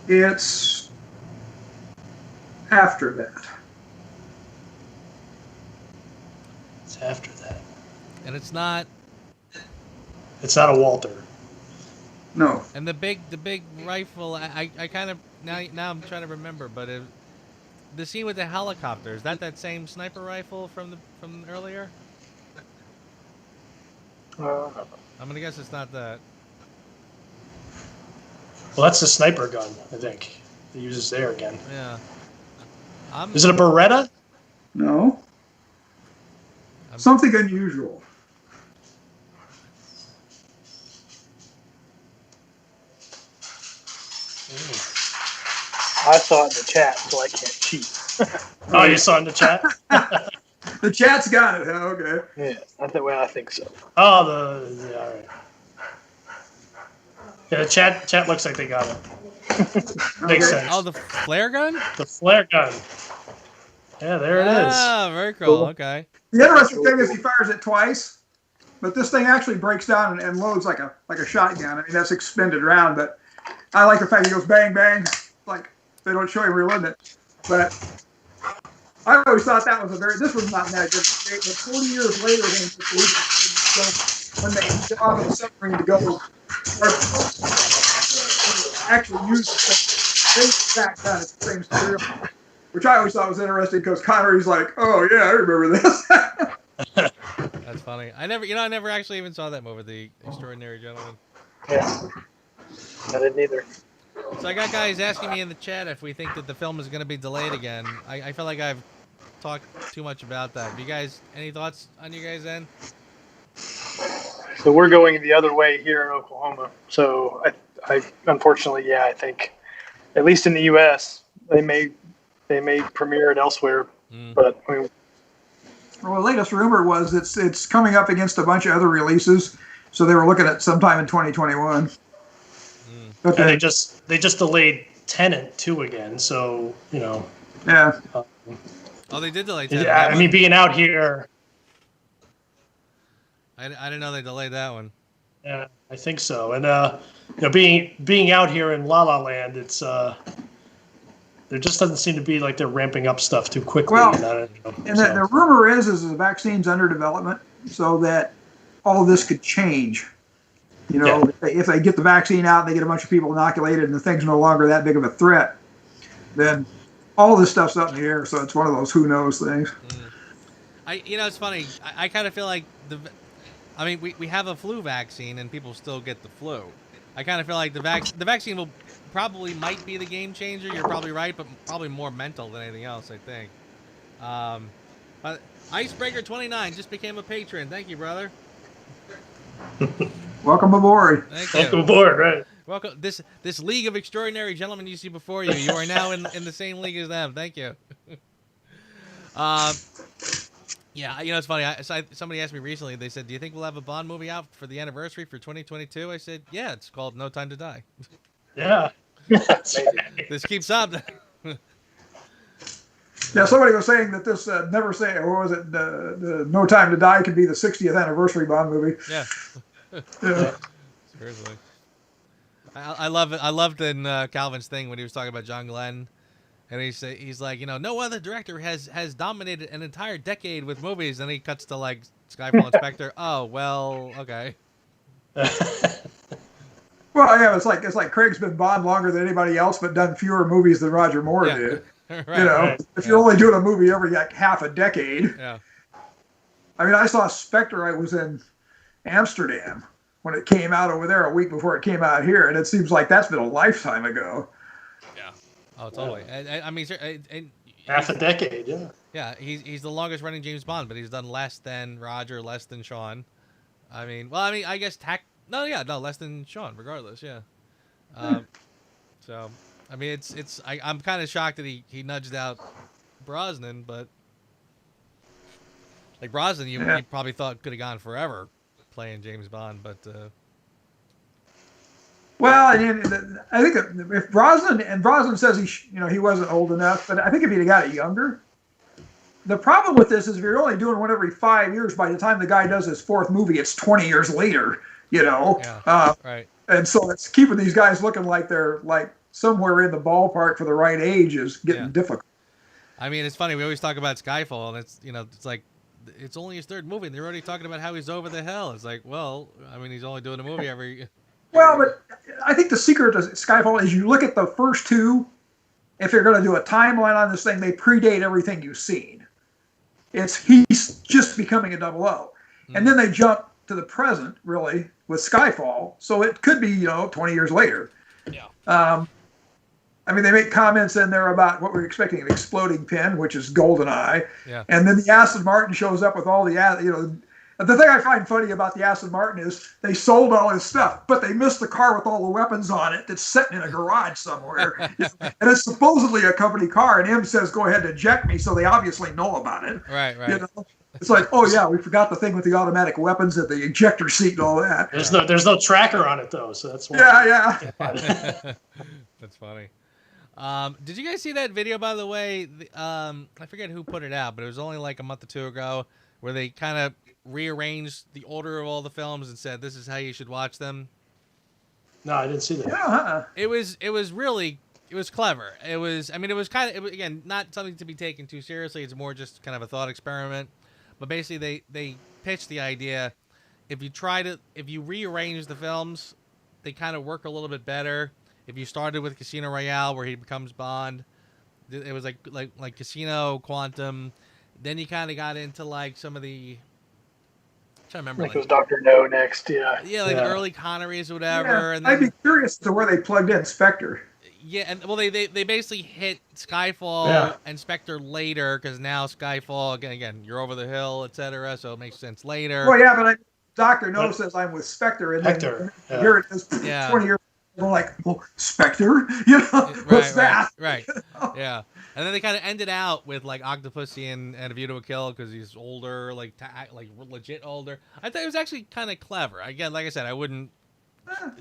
It's after that. It's after that. And it's not. It's not a Walther. No. And the big rifle. I kind of now I'm trying to remember, but the scene with the helicopter, is that same sniper rifle from earlier? I'm gonna guess it's not that. Well, that's the sniper gun, I think. He uses there again. Yeah. Is it a Beretta? No. Something unusual. I saw it in the chat, so I can't cheat. Oh, you saw it in the chat? The chat's got it, huh? Okay. Yeah, I think so. Oh, all right. Yeah, the chat looks like they got it. Makes sense. Oh, the flare gun? The flare gun. Yeah, there it is. Ah, very cool. Okay. The interesting thing is he fires it twice, but this thing actually breaks down and loads like a shotgun. I mean, that's expended round, but I like the fact he goes bang, bang. Like, they don't show him reloading it. But I always thought that was this was not that good. But 40 years later, when they get off of the submarine to go, actually use the exact gun, it's the same material. Which I always thought was interesting because Connery's like, oh yeah, I remember this. That's funny. I never actually even saw that movie, The Extraordinary Gentleman. Yeah. I didn't either. So I got guys asking me in the chat if we think that the film is going to be delayed again. I feel like I've talked too much about that. Have you guys, any thoughts on you guys' end? So we're going the other way here in Oklahoma. So I unfortunately, I think, at least in the U.S., they may premiere it elsewhere. But I mean, well, the latest rumor was it's coming up against a bunch of other releases, so they were looking at sometime in 2021. And they just delayed Tenet 2 again, so Yeah. Oh, they did delay Tenet. Yeah, I mean, being out here. I didn't know they delayed that one. Yeah, I think so. And being out here in La La Land, it's there just doesn't seem to be like they're ramping up stuff too quickly. Well, the rumor is the vaccine's under development, so that all of this could change. If they get the vaccine out, and they get a bunch of people inoculated, and the thing's no longer that big of a threat, then all this stuff's up in the air. So it's one of those who knows things. It's funny. I kind of feel like we have a flu vaccine, and people still get the flu. I kind of feel like the vaccine might be the game changer. You're probably right, but probably more mental than anything else, I think. But Icebreaker 29 just became a patron. Thank you, brother. Welcome aboard. Thank you. Welcome aboard, right? Welcome. This League of Extraordinary Gentlemen you see before you. You are now in the same league as them. Thank you. Yeah, it's funny. Somebody asked me recently. They said, "Do you think we'll have a Bond movie out for the anniversary for 2022?" I said, "Yeah, it's called No Time to Die." Yeah. This keeps up. Yeah, somebody was saying that this never say, or was it the No Time to Die could be the 60th anniversary Bond movie? Yeah. Yeah. Seriously. I love it. I loved in Calvin's thing when he was talking about John Glenn, and he's like, no other director has dominated an entire decade with movies, and he cuts to like Skyfall Inspector. Oh well, okay. Well, yeah, it's like Craig's been Bond longer than anybody else, but done fewer movies than Roger Moore did. Right, if you're only doing a movie every half a decade. Yeah. I mean, I saw Spectre. I was in Amsterdam when it came out over there a week before it came out here, and it seems like that's been a lifetime ago. Yeah. Oh, totally. I mean, Half a decade, yeah. yeah, he's the longest running James Bond, but he's done less than Roger, less than Sean. I mean, well, I mean, I guess less than Sean, regardless, yeah. So, I mean, I'm kind of shocked that he nudged out Brosnan, but like Brosnan, you probably thought could have gone forever playing James Bond, but Well, I think that if Brosnan says he wasn't old enough, but I think if he'd have got it younger. The problem with this is if you're only doing one every 5 years, by the time the guy does his fourth movie, it's 20 years later, Yeah, right. And so it's keeping these guys looking like they're like somewhere in the ballpark for the right age is getting difficult. I mean, it's funny. We always talk about Skyfall, and it's like it's only his third movie, and they're already talking about how he's over the hill. It's like, well, I mean, he's only doing a movie every. Well, but I think the secret to Skyfall is you look at the first two. If you're going to do a timeline on this thing, they predate everything you've seen. He's just becoming a 00, and then they jump to the present really with Skyfall, so it could be 20 years later. Yeah. I mean, they make comments in there about what we're expecting, an exploding pin, which is GoldenEye. Yeah. And then the Aston Martin shows up with all the the thing I find funny about the Aston Martin is they sold all his stuff, but they missed the car with all the weapons on it that's sitting in a garage somewhere. And it's supposedly a company car, and M says, go ahead and eject me, so they obviously know about it. Right. It's like, oh yeah, we forgot the thing with the automatic weapons at the ejector seat and all that. There's no tracker on it, though, so that's why. Yeah. That's funny. Did you guys see that video, by the way? I forget who put it out, but it was only like a month or two ago, where they kind of rearranged the order of all the films and said, this is how you should watch them. No, I didn't see that. Yeah. It was clever. It was again, not something to be taken too seriously. It's more just kind of a thought experiment. But basically they pitched the idea, if you rearrange the films, they kind of work a little bit better. If you started with Casino Royale, where he becomes Bond, it was like Casino, Quantum. Then you kind of got into like some of the, I'm trying to remember, like it was Dr. No next, yeah. Yeah, like the early Connerys or whatever. Yeah, and then, I'd be curious to where they plugged in Spectre. Yeah, and well, they basically hit Skyfall and Spectre later, because now Skyfall again, you're over the hill, etc. So it makes sense later. Well, yeah, but Dr. No says I'm with Spectre, and Hector, then here it is 20 years. I'm like, well, Spectre, what's that? Right. Yeah, and then they kind of ended out with like Octopussy and A View to a Kill, because he's older, like legit older. I thought it was actually kind of clever. Again, like I said, I wouldn't,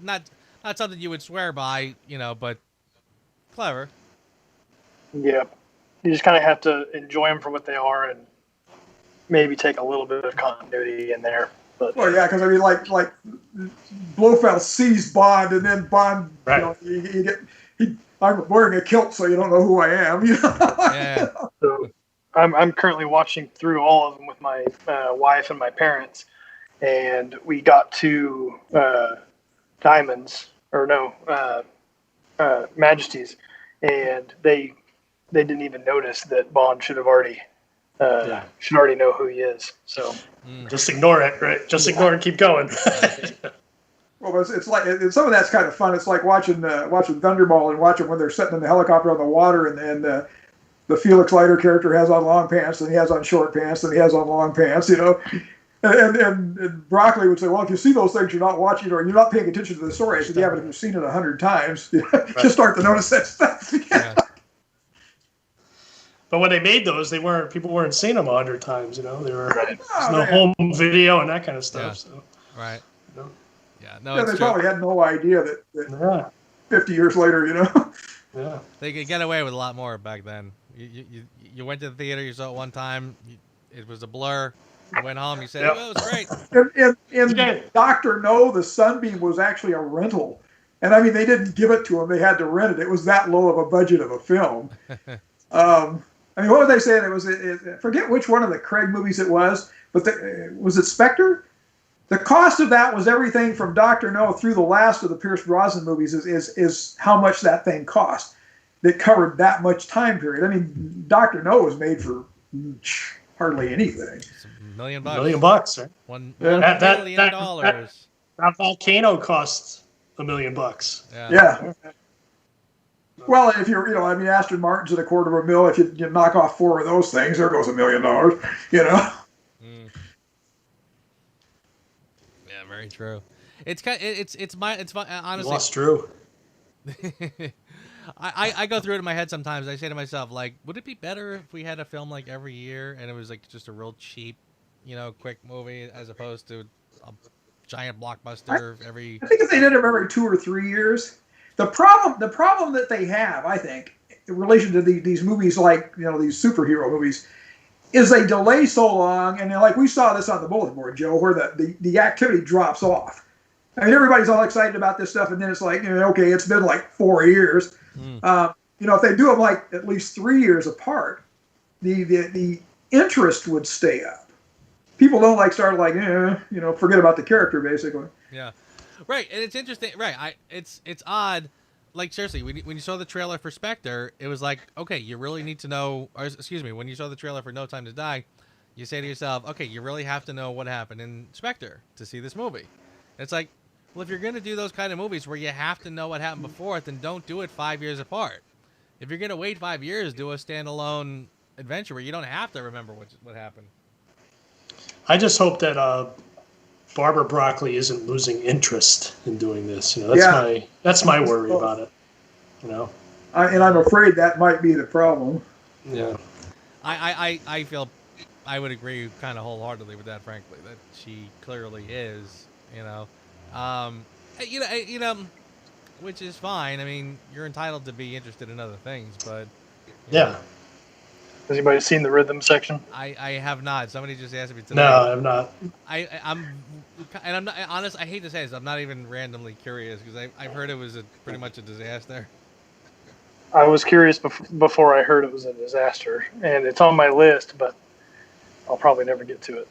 not something you would swear by, but clever. Yeah, you just kind of have to enjoy them for what they are, and maybe take a little bit of continuity in there. But well, yeah, because I mean, like Blofeld sees Bond, and then Bond, right. I'm wearing a kilt, so you don't know who I am. Yeah. So I'm currently watching through all of them with my wife and my parents, and we got to Majesties, and they didn't even notice that Bond should already know who he is. So just ignore it, right? Just ignore it and keep going. Well, it's like some of that's kind of fun. It's like watching Thunderball and watching when they're sitting in the helicopter on the water, and the Felix Leiter character has on long pants, and he has on short pants, and he has on long pants, And Broccoli would say, well, if you see those things, you're not watching or you're not paying attention to the story. I said, yeah, but if you've seen it 100 times, just start to notice that stuff. Yeah. But when they made those, people weren't seeing them 100 times. They were right. There's no home video and that kind of stuff. Yeah. So. Right. Yeah. No. Yeah, they probably had no idea that 50 years later, Yeah. They could get away with a lot more back then. You went to the theater, you saw it one time, it was a blur. You went home, you said, "Oh, it was great." In Dr. No, the Sunbeam was actually a rental. And I mean, they didn't give it to him. They had to rent it. It was that low of a budget of a film. I mean, what were they saying? I forget which one of the Craig movies it was, but was it Spectre? The cost of that was everything from Dr. No through the last of the Pierce Brosnan movies is how much that thing cost. That covered that much time period. I mean, Dr. No was made for hardly anything. It's $1 million. $1 million, right? $1 million. That volcano costs $1 million. Yeah. Well, if you're, I mean, Aston Martin's at $250,000. If you knock off 4 of those things, there goes $1 million. Mm. Yeah, very true. It's kind. It's my. Honestly. Lost Drew. I go through it in my head sometimes. I say to myself, like, would it be better if we had a film like every year and it was like just a real cheap, quick movie as opposed to a giant blockbuster every. I think if they did it every 2 or 3 years, the problem that they have, I think, in relation to these movies like these superhero movies, is they delay so long, and like we saw this on the bulletin board, Joe, where the activity drops off. I mean, everybody's all excited about this stuff, and then it's like, okay, it's been like 4 years. If they do them like at least 3 years apart, the interest would stay up. People don't start forget about the character basically. Yeah, right. And it's interesting, right? It's odd. Like seriously, when you saw the trailer for Spectre, it was like, okay, you really need to know. Or, excuse me, when you saw the trailer for No Time to Die, you say to yourself, okay, you really have to know what happened in Spectre to see this movie. It's like, well, if you're going to do those kind of movies where you have to know what happened before it, then don't do it 5 years apart. If you're going to wait 5 years, do a standalone adventure where you don't have to remember what happened. I just hope that Barbara Broccoli isn't losing interest in doing this. That's my worry about it. And I'm afraid that might be the problem. Yeah. I feel I would agree kind of wholeheartedly with that, frankly, that she clearly is, which is fine. I mean, you're entitled to be interested in other things, but yeah. Has anybody seen the rhythm section? I have not. Somebody just asked me today. No, I'm not. I'm not honest. I hate to say this. I'm not even randomly curious because I've heard it was pretty much a disaster. I was curious before I heard it was a disaster, and it's on my list, but I'll probably never get to it.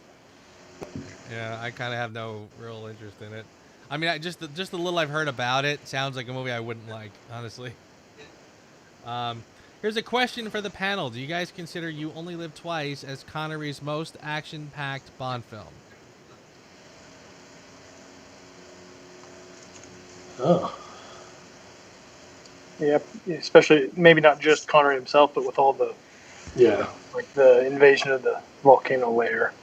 Yeah, I kind of have no real interest in it. I mean, just the little I've heard about it sounds like a movie I wouldn't like, honestly. Here's a question for the panel. Do you guys consider You Only Live Twice as Connery's most action-packed Bond film? Oh. Yeah, especially maybe not just Connery himself, but with all the like the invasion of the volcano layer.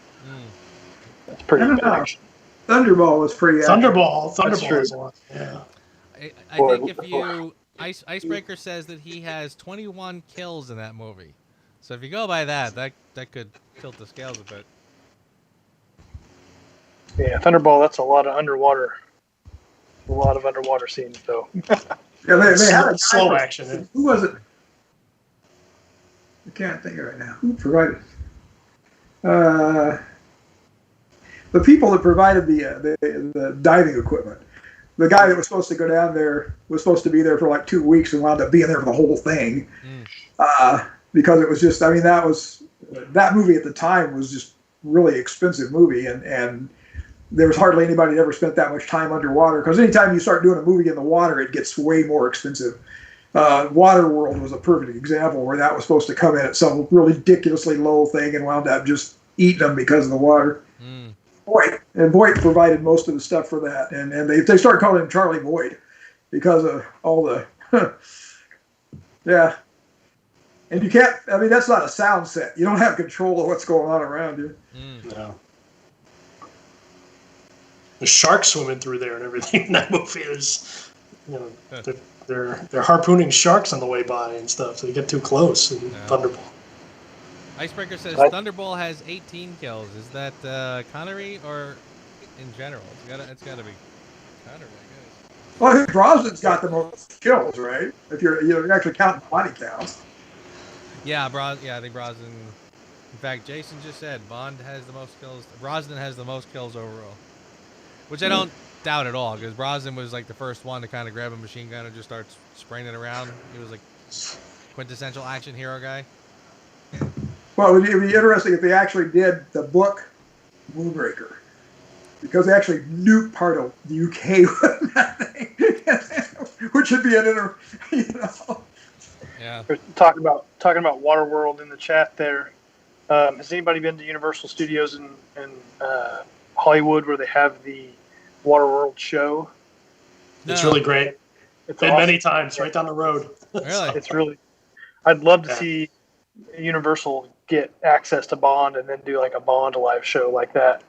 That's pretty good action. Thunderball was pretty. Thunderball is a lot. Yeah. I think if you Icebreaker says that he has 21 kills in that movie, so if you go by that could tilt the scales a bit. Yeah, Thunderball. That's a lot of underwater scenes, though. Yeah, they had a slow action. Who was it? I can't think of it right now. Who provided? The people that provided the diving equipment. The guy that was supposed to go down there was supposed to be there for like 2 weeks and wound up being there for the whole thing. Because it was just, I mean, that movie at the time was just really expensive movie, and there was hardly anybody that ever spent that much time underwater, because anytime you start doing a movie in the water, it gets way more expensive. Waterworld was a perfect example where that was supposed to come in at some ridiculously low thing and wound up just eating them because of the water. Voight provided most of the stuff for that, and they started calling him Charlie Voight because of all the yeah. And you can't, I mean, that's not a sound set. You don't have control of what's going on around you. No. The sharks swimming through there and everything in that movie is, they're harpooning sharks on the way by and stuff, so they get too close. And Thunderball. Icebreaker says Thunderball has 18 kills. Is that Connery or in general? It's got to be Connery, I guess. Well, I think Brosnan's got the most kills, right? If you're actually counting body counts. Yeah, I think Brosnan. In fact, Jason just said Bond has the most kills. Brosnan has the most kills overall, which I don't doubt at all, because Brosnan was like the first one to kind of grab a machine gun and just start spraying it around. He was like quintessential action hero guy. Well, it would be interesting if they actually did the book Moonraker, because they actually nuked part of the UK with that thing, which would be an Yeah. We're talking about Waterworld in the chat there. Has anybody been to Universal Studios in Hollywood where they have the Waterworld show? It's really great. It's Been awesome. many times, right down the road. Really? It's really. I'd love to Yeah. see Universal get access to Bond and then do like a Bond live show like that.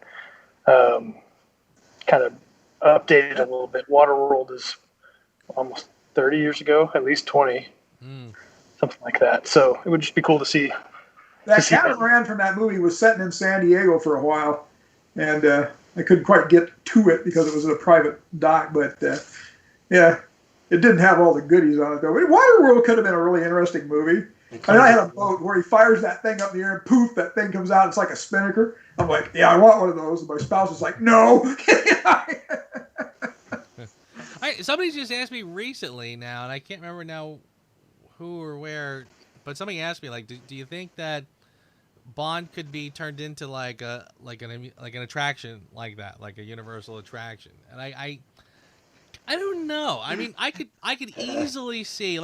Kind of updated a little bit. Waterworld is almost 30 years ago, at least 20, something like that. So it would just be cool to see. That catamaran from that movie was setting in San Diego for a while, and I couldn't quite get to it because it was a private dock. But yeah, it didn't have all the goodies on it though. But Waterworld could have been a really interesting movie. I mean, I had a boat where he fires that thing up in the air and poof, that thing comes out. It's like a spinnaker. I'm like, yeah, I want one of those. And my spouse is like, no. Somebody just asked me recently now, and I can't remember now who or where, but somebody asked me, like, do you think that Bond could be turned into like an attraction like that, like a Universal attraction? And I don't know. I mean, I could easily see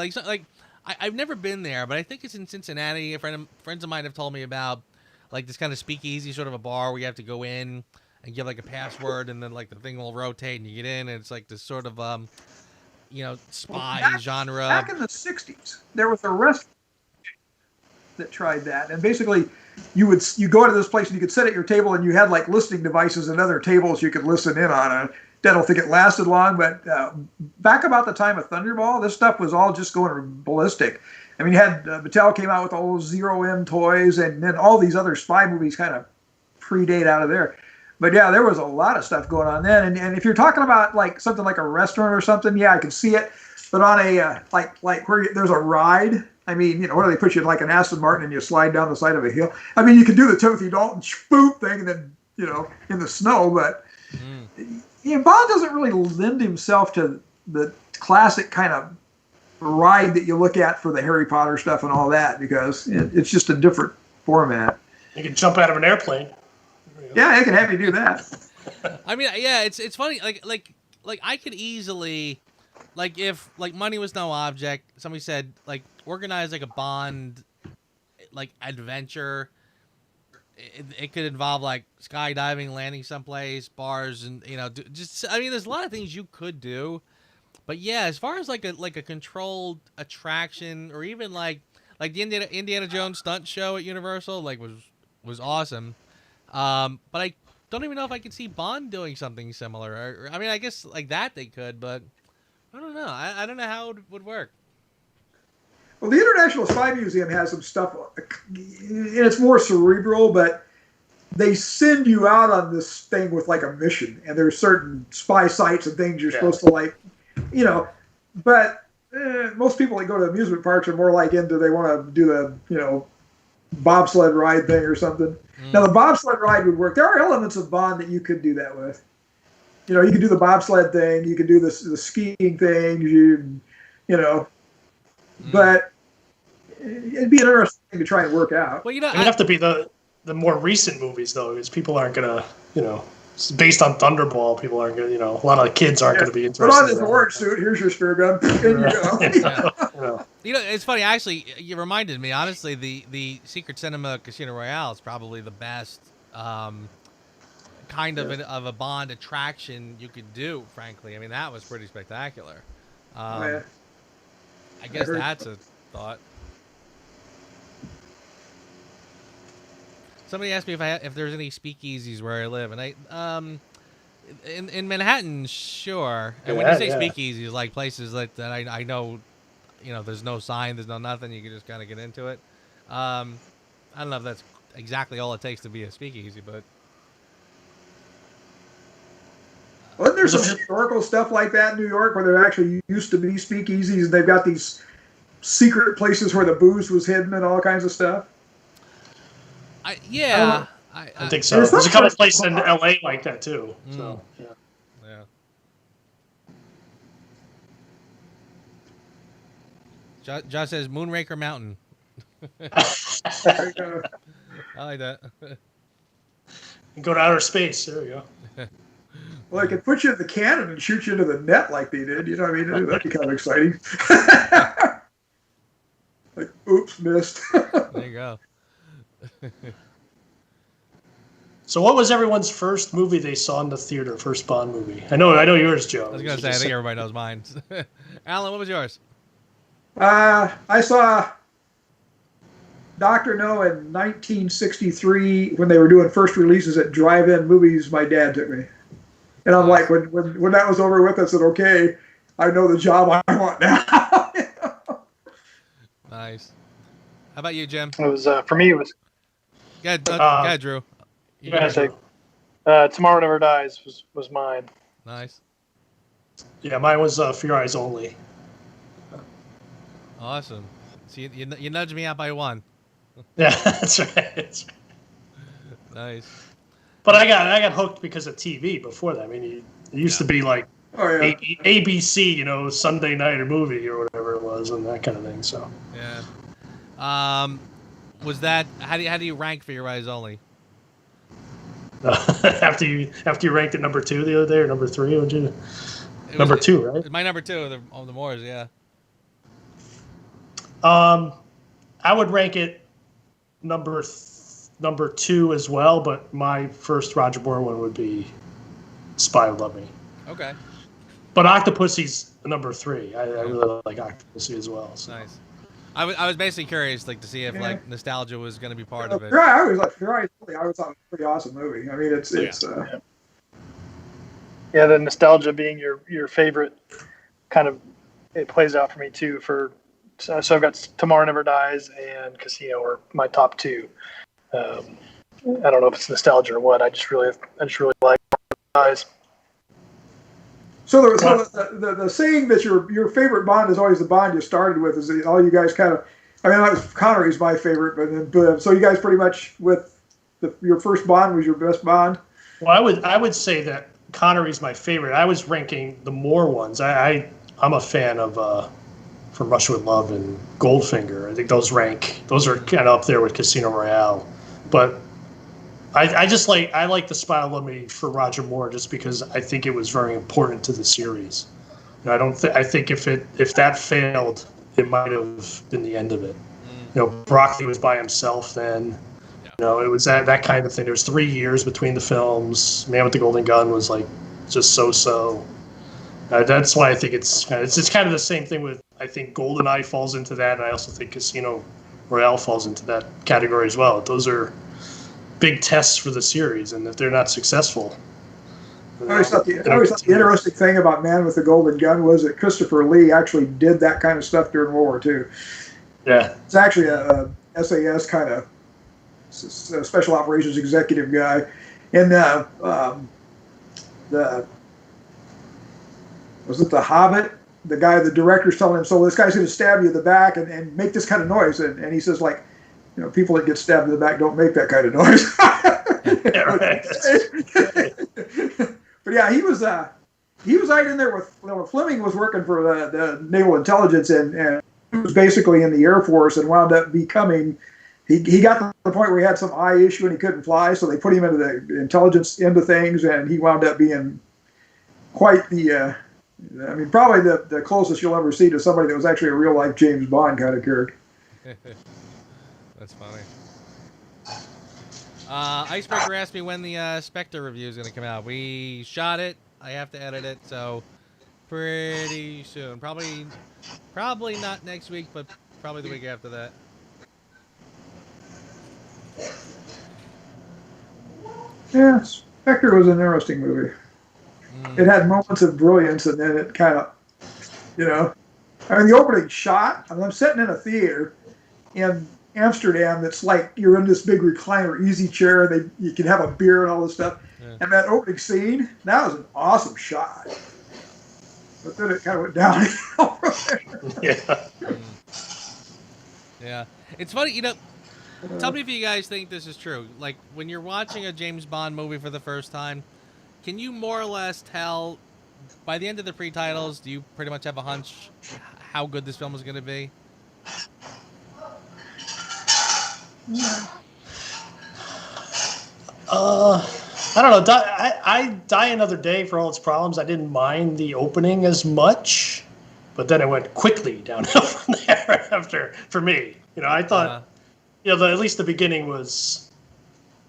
I've never been there, but I think it's in Cincinnati. Friends of mine have told me about like this kind of speakeasy sort of a bar where you have to go in and give like a password, and then like the thing will rotate and you get in, and it's like this sort of spy genre. Back in the 60s, there was a restaurant that tried that, and basically you go into this place and you could sit at your table and you had like listening devices and other tables you could listen in on. I don't think it lasted long, but back about the time of Thunderball, this stuff was all just going ballistic. I mean, you had Mattel came out with all those Zero-M toys, and then all these other spy movies kind of predate out of there. But yeah, there was a lot of stuff going on then. And if you're talking about like something like a restaurant or something, yeah, I can see it. But on a like where there's a ride, I mean, where they put you in like an Aston Martin and you slide down the side of a hill. I mean, you can do the Timothy Dalton spook thing and then in the snow, but Bond doesn't really lend himself to the classic kind of ride that you look at for the Harry Potter stuff and all that, because it's just a different format. You can jump out of an airplane. Yeah, it can have you do that. I mean, yeah, it's funny. Like I could easily, like, if like money was no object, somebody said like organize like a Bond like adventure. It could involve like skydiving, landing someplace, bars, and I mean, there's a lot of things you could do. But yeah, as far as like a controlled attraction, or even like the Indiana Jones stunt show at Universal, like was awesome. But I don't even know if I could see Bond doing something similar. Or I mean, I guess like that they could, but I don't know. I don't know how it would work. Well, the International Spy Museum has some stuff, and it's more cerebral, but they send you out on this thing with like a mission, and there's certain spy sites and things you're supposed to like, but most people that go to amusement parks are more like they want to do the, bobsled ride thing or something. Now, the bobsled ride would work. There are elements of Bond that you could do that with. You could do the bobsled thing. You could do the skiing thing. But it'd be an interesting thing to try and work out. Well, it'd have to be the more recent movies, though, because people aren't going to, it's based on Thunderball. People aren't going to, a lot of kids aren't going to be interested. Put on this orange suit. Here's your spear gun. In you go. It's funny. Actually, you reminded me. Honestly, the Secret Cinema Casino Royale is probably the best kind of a Bond attraction you could do. Frankly, I mean, that was pretty spectacular. I guess that's a thought. Somebody asked me if there's any speakeasies where I live, and I in Manhattan, sure. And when you say speakeasies, like places that I know, there's no sign, there's no nothing, you can just kind of get into it. I don't know if that's exactly all it takes to be a speakeasy, but wasn't there some historical stuff like that in New York where there actually used to be speakeasies, and they've got these secret places where the booze was hidden and all kinds of stuff? I think so. There's a couple places in LA like that too. So yeah. Josh says Moonraker Mountain. I like that. Uh, Go to outer space. There we go. Well, they could put you in the cannon and shoot you into the net like they did. You know what I mean? That'd be kind of exciting. Like, oops, missed. There you go. So what was everyone's first movie they saw in the theater? First Bond movie? I know yours, Joe. I was gonna say, I think everybody knows mine. Alan, what was yours? I saw Dr. No in 1963 when they were doing first releases at drive-in movies. My dad took me, and I'm like, when that was over with, I said, okay, I know the job I want now. Nice. How about you, Jim? It was for me. It was Go ahead, Drew. You I go. say, Tomorrow Never Dies was mine. Nice. Yeah, mine was For Your Eyes Only. Awesome. So you nudged me out by one. Yeah, that's right. Nice. But I got hooked because of TV before that. I mean, it used to be like ABC, Sunday night or movie or whatever it was, and that kind of thing. So yeah. Was that how do you rank For Your Eyes Only? after you ranked it number 2 the other day or number 3, would you? Number 2, right? My number 2 of the Moors, yeah. I would rank it number 2 as well, but my first Roger Moore one would be Spy Who Loved Me. Okay. But Octopussy's number 3. I really like Octopussy as well. So. Nice. I was basically curious, to see if nostalgia was going to be part of it. Yeah, I was like, I always thought it was a pretty awesome movie. I mean, it's the nostalgia being your favorite kind of, it plays out for me too. So I've got Tomorrow Never Dies and Casino are my top 2. I don't know if it's nostalgia or what. I just really like Dies. So the saying that your favorite Bond is always the Bond you started with is that all you guys kind of, I mean, Connery's my favorite, but so you guys pretty much with your first Bond was your best Bond. Well, I would say that Connery's my favorite. I was ranking the Moore ones. I'm a fan of From Russia with Love and Goldfinger. I think those are kind of up there with Casino Royale, but. I like the Spy Who Loved Me for Roger Moore just because I think it was very important to the series. I think if that failed, it might have been the end of it. Broccoli was by himself then. It was that kind of thing. There was 3 years between the films. Man with the Golden Gun was like just so. That's why I think it's kind of the same thing with, I think GoldenEye falls into that, and I also think Casino Royale falls into that category as well. Those are big tests for the series, and if they're not successful. I always thought the interesting thing about Man with the Golden Gun was that Christopher Lee actually did that kind of stuff during World War II. Yeah. It's actually a SAS kind of special operations executive guy. And was it The Hobbit? The director's telling him, so this guy's going to stab you in the back and make this kind of noise. And he says, like, people that get stabbed in the back don't make that kind of noise. But yeah, he was right in there with Fleming was working for the Naval Intelligence and he was basically in the Air Force and wound up becoming. He got to the point where he had some eye issue and he couldn't fly, so they put him into the intelligence end of things, and he wound up being quite the. I mean, probably the closest you'll ever see to somebody that was actually a real life James Bond kind of character. That's funny. Icebreaker asked me when the Spectre review is going to come out. We shot it. I have to edit it, so pretty soon. Probably not next week, but probably the week after that. Yeah, Spectre was an interesting movie. It had moments of brilliance, and then it kind of, I mean, the opening shot. I mean, I'm sitting in a theater in Amsterdam that's like you're in this big recliner easy chair. You can have a beer and all this stuff. Yeah. And that opening scene, that was an awesome shot. But then it kind of went downhill from there. Yeah. Yeah. It's funny, tell me if you guys think this is true. Like, when you're watching a James Bond movie for the first time, can you more or less tell, by the end of the pre-titles, do you pretty much have a hunch how good this film is going to be? I don't know. I Die Another Day, for all its problems, I didn't mind the opening as much, but then it went quickly downhill from there for me. I thought, at least the beginning was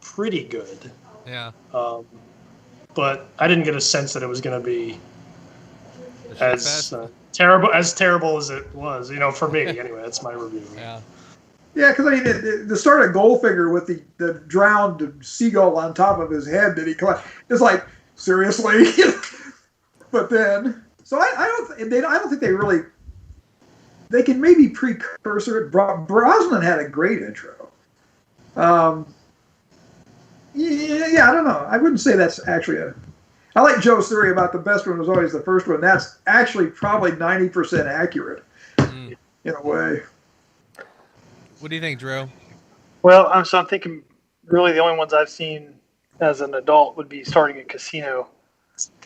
pretty good. Yeah. But I didn't get a sense that it was going to be The shit as fest. terrible as it was. For me anyway. That's my review. Yeah. Yeah, because I mean, the start of Goldfinger with the drowned seagull on top of his head that he caught, it's like, seriously. But then, so I don't think they really. They can maybe precursor it. Brosnan had a great intro. Yeah, I don't know. I wouldn't say that's actually I like Joe's theory about the best one was always the first one. That's actually probably 90% accurate in a way. What do you think, Drew? Well, I'm thinking really the only ones I've seen as an adult would be starting at Casino,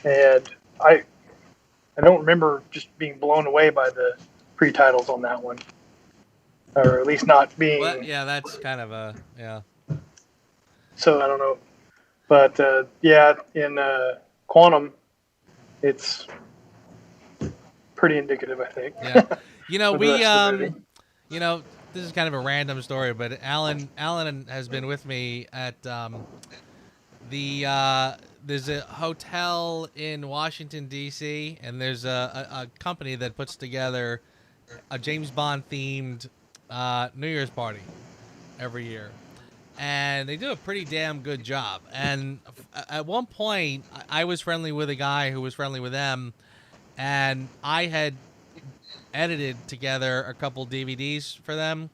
and I don't remember just being blown away by the pre-titles on that one, or at least not being. Well, yeah, that's kind of a yeah. So I don't know, but yeah, in Quantum, it's pretty indicative, I think. Yeah, we this is kind of a random story, but Alan has been with me at there's a hotel in Washington D.C. and there's a company that puts together a James Bond themed New Year's party every year, and they do a pretty damn good job. And at one point, I was friendly with a guy who was friendly with them, and I had edited together a couple DVDs for them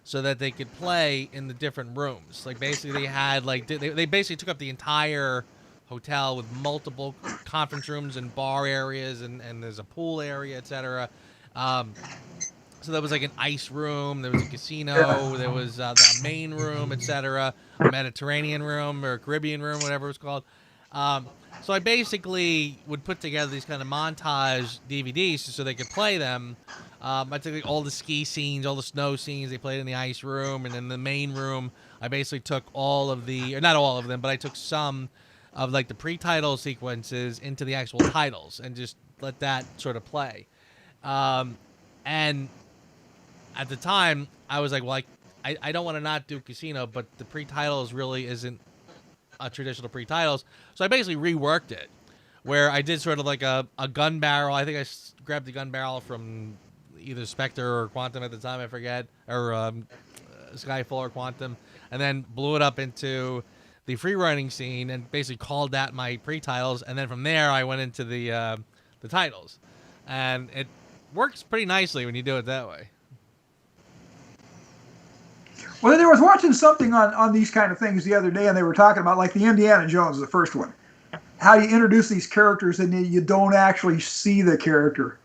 so that they could play in the different rooms. Like basically they had they basically took up the entire hotel with multiple conference rooms and bar areas and there's a pool area, etc. So there was like an ice room, there was a casino, there was the main room, etc., a Mediterranean room or a Caribbean room, whatever it was called. So I basically would put together these kind of montage DVDs so they could play them. I took all the ski scenes, all the snow scenes they played in the ice room, and in the main room, I basically took all of or not all of them, but I took some of like the pre-title sequences into the actual titles and just let that sort of play. And at the time, I was like, well, I don't want to not do Casino, but the pre-titles really isn't a traditional pre-titles. So I basically reworked it, where I did sort of like a gun barrel. I think I grabbed the gun barrel from either Spectre or Quantum at the time, I forget, or Skyfall or Quantum, and then blew it up into the free-running scene and basically called that my pre-titles. And then from there, I went into the titles. And it works pretty nicely when you do it that way. Well, I was watching something on these kind of things the other day, and they were talking about like the Indiana Jones, the first one, how you introduce these characters and you don't actually see the character.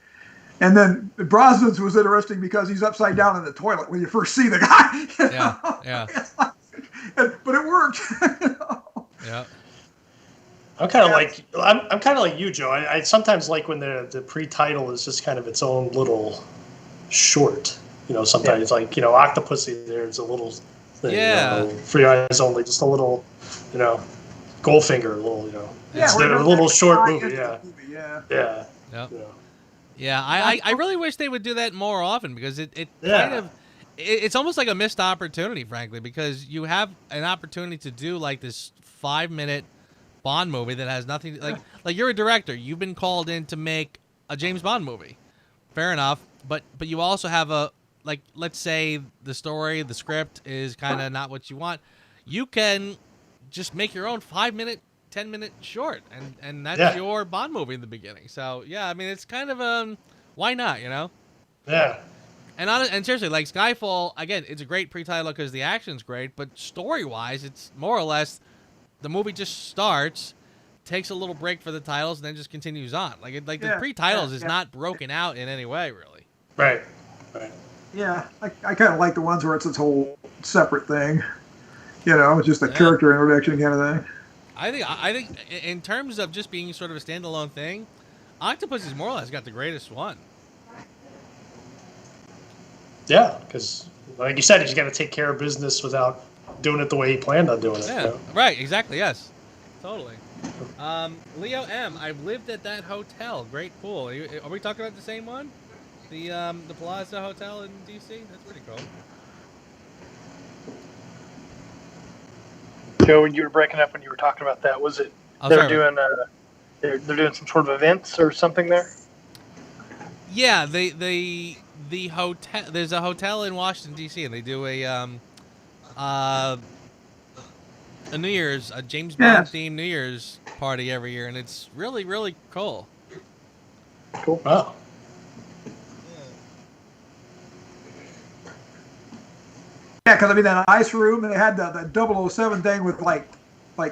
And then Brosnan's was interesting because he's upside down in the toilet when you first see the guy. Yeah. But it worked. Yeah. I'm kind of like you, Joe. I sometimes like when the pre-title is just kind of its own little short. Sometimes like Octopussy. There's a little thing. Yeah. For your eyes only, just a little, Goldfinger, a little, it's a little short movie. Yeah. Yep. Yeah, I really wish they would do that more often because it kind of it's almost like a missed opportunity, frankly, because you have an opportunity to do like this 5-minute Bond movie that has nothing like you're a director, you've been called in to make a James Bond movie, fair enough, but you also have let's say the story, the script is kind of not what you want, you can just make your own 5-minute 10-minute short, and that's your Bond movie in the beginning. So yeah, I mean it's kind of why not, Yeah. And seriously, like Skyfall, again, it's a great pre-title because the action's great, but story-wise, it's more or less the movie just starts, takes a little break for the titles, and then just continues on. The pre-titles is not broken out in any way, really. Right. Yeah, I kind of like the ones where it's its whole separate thing. Just a character introduction kind of thing. I think in terms of just being sort of a standalone thing, Octopus is more or less got the greatest one. Yeah, because like you said, he's got to take care of business without doing it the way he planned on doing it. Yeah, right, exactly, yes. Totally. Leo M., I've lived at that hotel. Great pool. Are we talking about the same one? The Plaza Hotel in D.C.? That's pretty cool. Joe, you were breaking up when you were talking about that. Was it Oh, they're sorry. doing they're doing some sort of events or something there? Yeah, the hotel. There's a hotel in Washington D.C. and they do a New Year's, a James Bond Yes. themed New Year's party every year, and it's really really cool. Cool. Wow. Yeah, because I mean that ice room, they had the 007 thing with like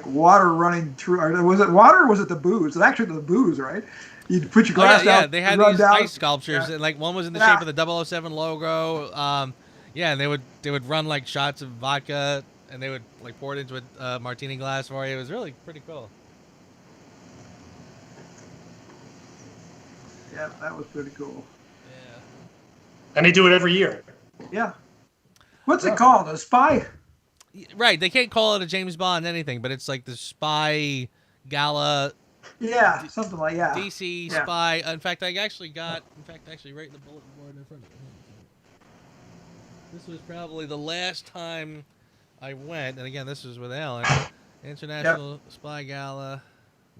water running through. Or was it water or was it the booze? It's actually the booze, right? You put your glass yeah, down. they had run these down. ice sculptures, and like one was in the shape of the 007 logo. Yeah, and they would run like shots of vodka, and they would like pour it into a martini glass for you. It was really pretty cool. Yeah, that was pretty cool. Yeah. And they do it every year. Yeah. What's it called? A spy? Right, they can't call it a James Bond anything, but it's like the spy gala. Yeah, something like that. DC Yeah. spy. In fact, I actually got. In fact, actually, right in the bulletin board in front of me. This was probably the last time I went, and again, this was with Alan. International Spy Gala,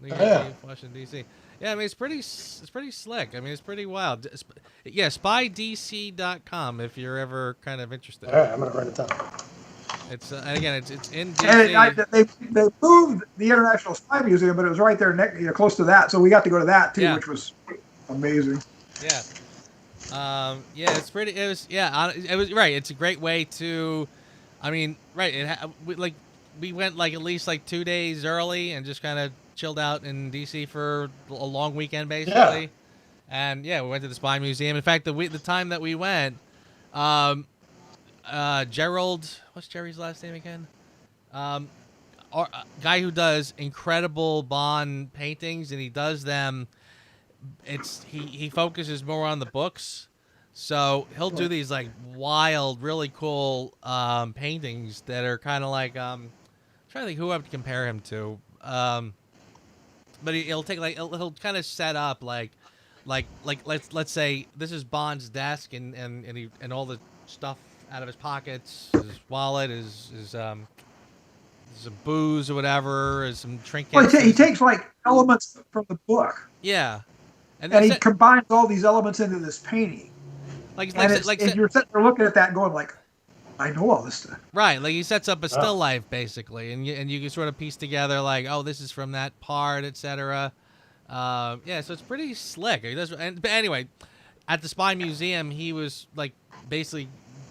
New Year's Eve, Washington D.C. Yeah, I mean it's pretty slick. I mean it's pretty wild. Yeah, spydc.com if you're ever kind of interested. All right, I'm gonna write it down. It's and again, it's in DC. And they moved the International Spy Museum, but it was right there, close to that. So we got to go to that too, which was amazing. Yeah. Yeah, it's pretty. It was. Yeah, it was right. It's a great way to. I mean, right. We went like at least like 2 days early and just kind of chilled out in DC for a long weekend basically. Yeah. And yeah, we went to the Spy Museum. In fact, the time that we went, Gerald, what's Jerry's last name again? Guy who does incredible Bond paintings, and he does them. He focuses more on the books, so he'll do these like wild, really cool paintings that are kind of like I'm trying to think who I would compare him to. But he'll take he'll kind of set up like let's say this is Bond's desk and all the stuff out of his pockets, his wallet, his some booze or whatever, some trinkets. Well, he takes like elements from the book. Yeah. And he combines all these elements into this painting. And you're sitting there looking at that and going like, I know all this stuff. Right, like he sets up a still life basically, and you can sort of piece together like, oh, this is from that part, etc. Yeah, so it's pretty slick. But anyway, at the Spy Museum, he was like basically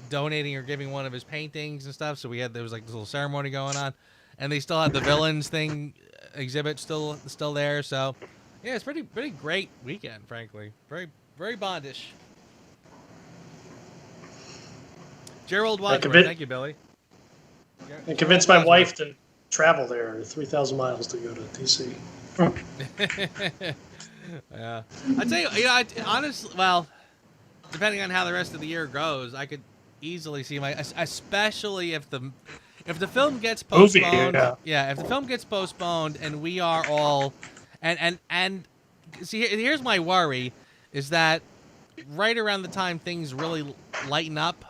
donating or giving one of his paintings and stuff. So there was like this little ceremony going on, and they still had the villains thing exhibit still there. So yeah, it's pretty great weekend, frankly. Very Bondish. Gerald Wadsworth, thank you, Billy. I convinced my wife to travel there 3,000 miles to go to DC. Yeah, I'd say honestly, well, depending on how the rest of the year goes, I could easily see especially if the film gets postponed. If the film gets postponed and we are all, and see, here's my worry, is that right around the time things really lighten up,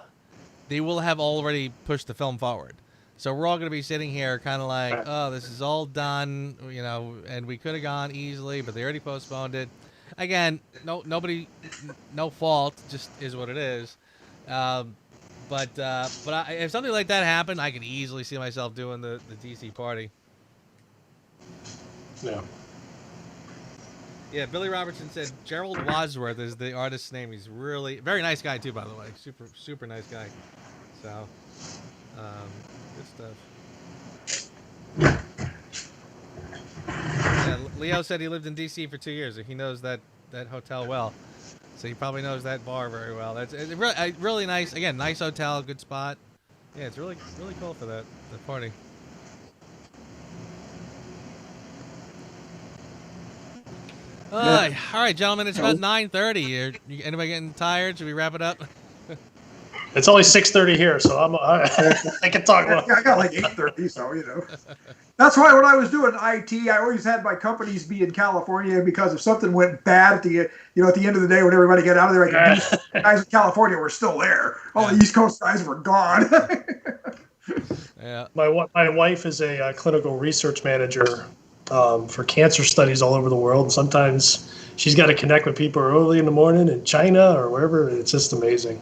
they will have already pushed the film forward. So we're all going to be sitting here kind of like, oh, this is all done, and we could have gone easily, but they already postponed it. Again, no fault, just is what it is. But if something like that happened, I could easily see myself doing the DC party. Yeah. Yeah, Billy Robertson said Gerald Wadsworth is the artist's name. He's really very nice guy too, by the way. Super nice guy. So, good stuff. Yeah, Leo said he lived in D.C. for 2 years. He knows that hotel well, so he probably knows that bar very well. It's really nice. Again, nice hotel, good spot. Yeah, it's really cool for the party. All right, gentlemen. It's about 9:30. Anybody getting tired? Should we wrap it up? It's only 6:30 here, so I can talk. I got like 8:30, so That's why when I was doing IT, I always had my companies be in California, because if something went bad at the end of the day when everybody got out of there, the guys in California were still there. All the East Coast guys were gone. Yeah. My wife is a clinical research manager for cancer studies all over the world. And sometimes she's got to connect with people early in the morning in China or wherever. It's just amazing.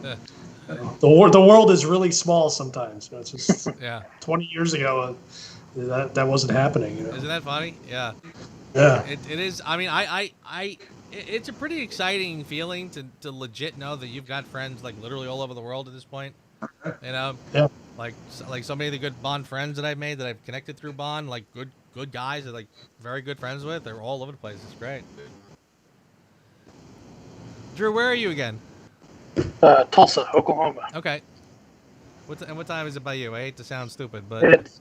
The world is really small sometimes. It's just Yeah. 20 years ago, that wasn't happening. Isn't that funny? Yeah. Yeah. It is. I mean, it's a pretty exciting feeling to legit know that you've got friends like literally all over the world at this point. You know, Yeah. like so many of the good Bond friends that I've made that I've connected through Bond, like good guys that like very good friends with. They're all over the place. It's great. Drew, where are you again? Tulsa, Oklahoma. Okay. What time is it by you? I hate to sound stupid, but It's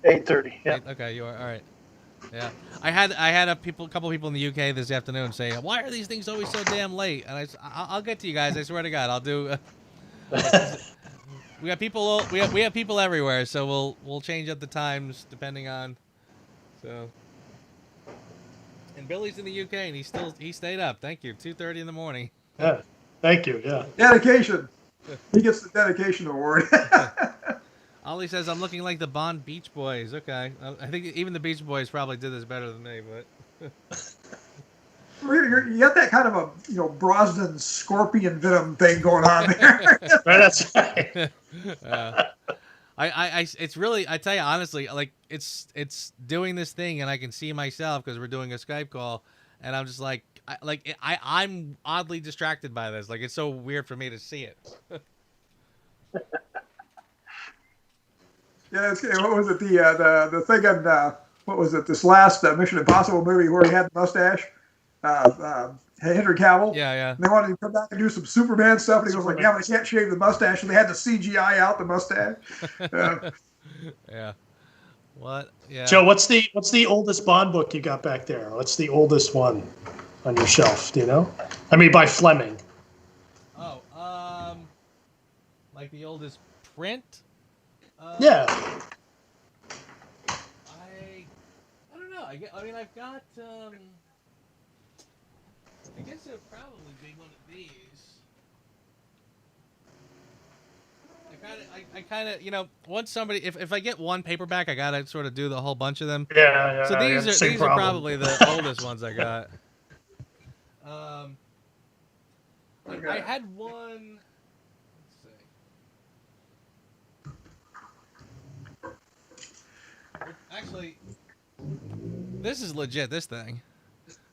8:30. Yeah. okay, you are all right. Yeah, I had a couple people in the UK this afternoon say, "Why are these things always so damn late?" And I'll get to you guys. I swear to God, I'll do. We got people. We have people everywhere, so we'll change up the times depending on. So. And Billy's in the UK, and he stayed up. Thank you. 2:30 in the morning. Yeah. Thank you. Yeah. Dedication. He gets the dedication award. Ollie says I'm looking like the Bond Beach Boys. Okay, I think even the Beach Boys probably did this better than me, but. You got that kind of a Brosnan scorpion venom thing going on there. Right, that's right. It's really, I tell you honestly, like it's doing this thing, and I can see myself because we're doing a Skype call, and I'm just like, I'm oddly distracted by this. Like it's so weird for me to see it. Yeah, what was it? The thing on what was it? This last Mission Impossible movie where he had the mustache, Henry Cavill. Yeah. And they wanted to come back and do some Superman stuff, and he was like, "Yeah, but I can't shave the mustache," and they had to CGI out the mustache. Yeah. What? Yeah. Joe, what's the oldest Bond book you got back there? What's the oldest one on your shelf? Do you know? I mean, by Fleming. Oh, like the oldest print. Yeah. I don't know. I mean, I've got. I guess it would probably be one of these. I kind of, once somebody, if I get one paperback, I gotta sort of do the whole bunch of them. Yeah. So these are probably the oldest ones I got. I had one. Let's see. Actually, this is legit. This thing.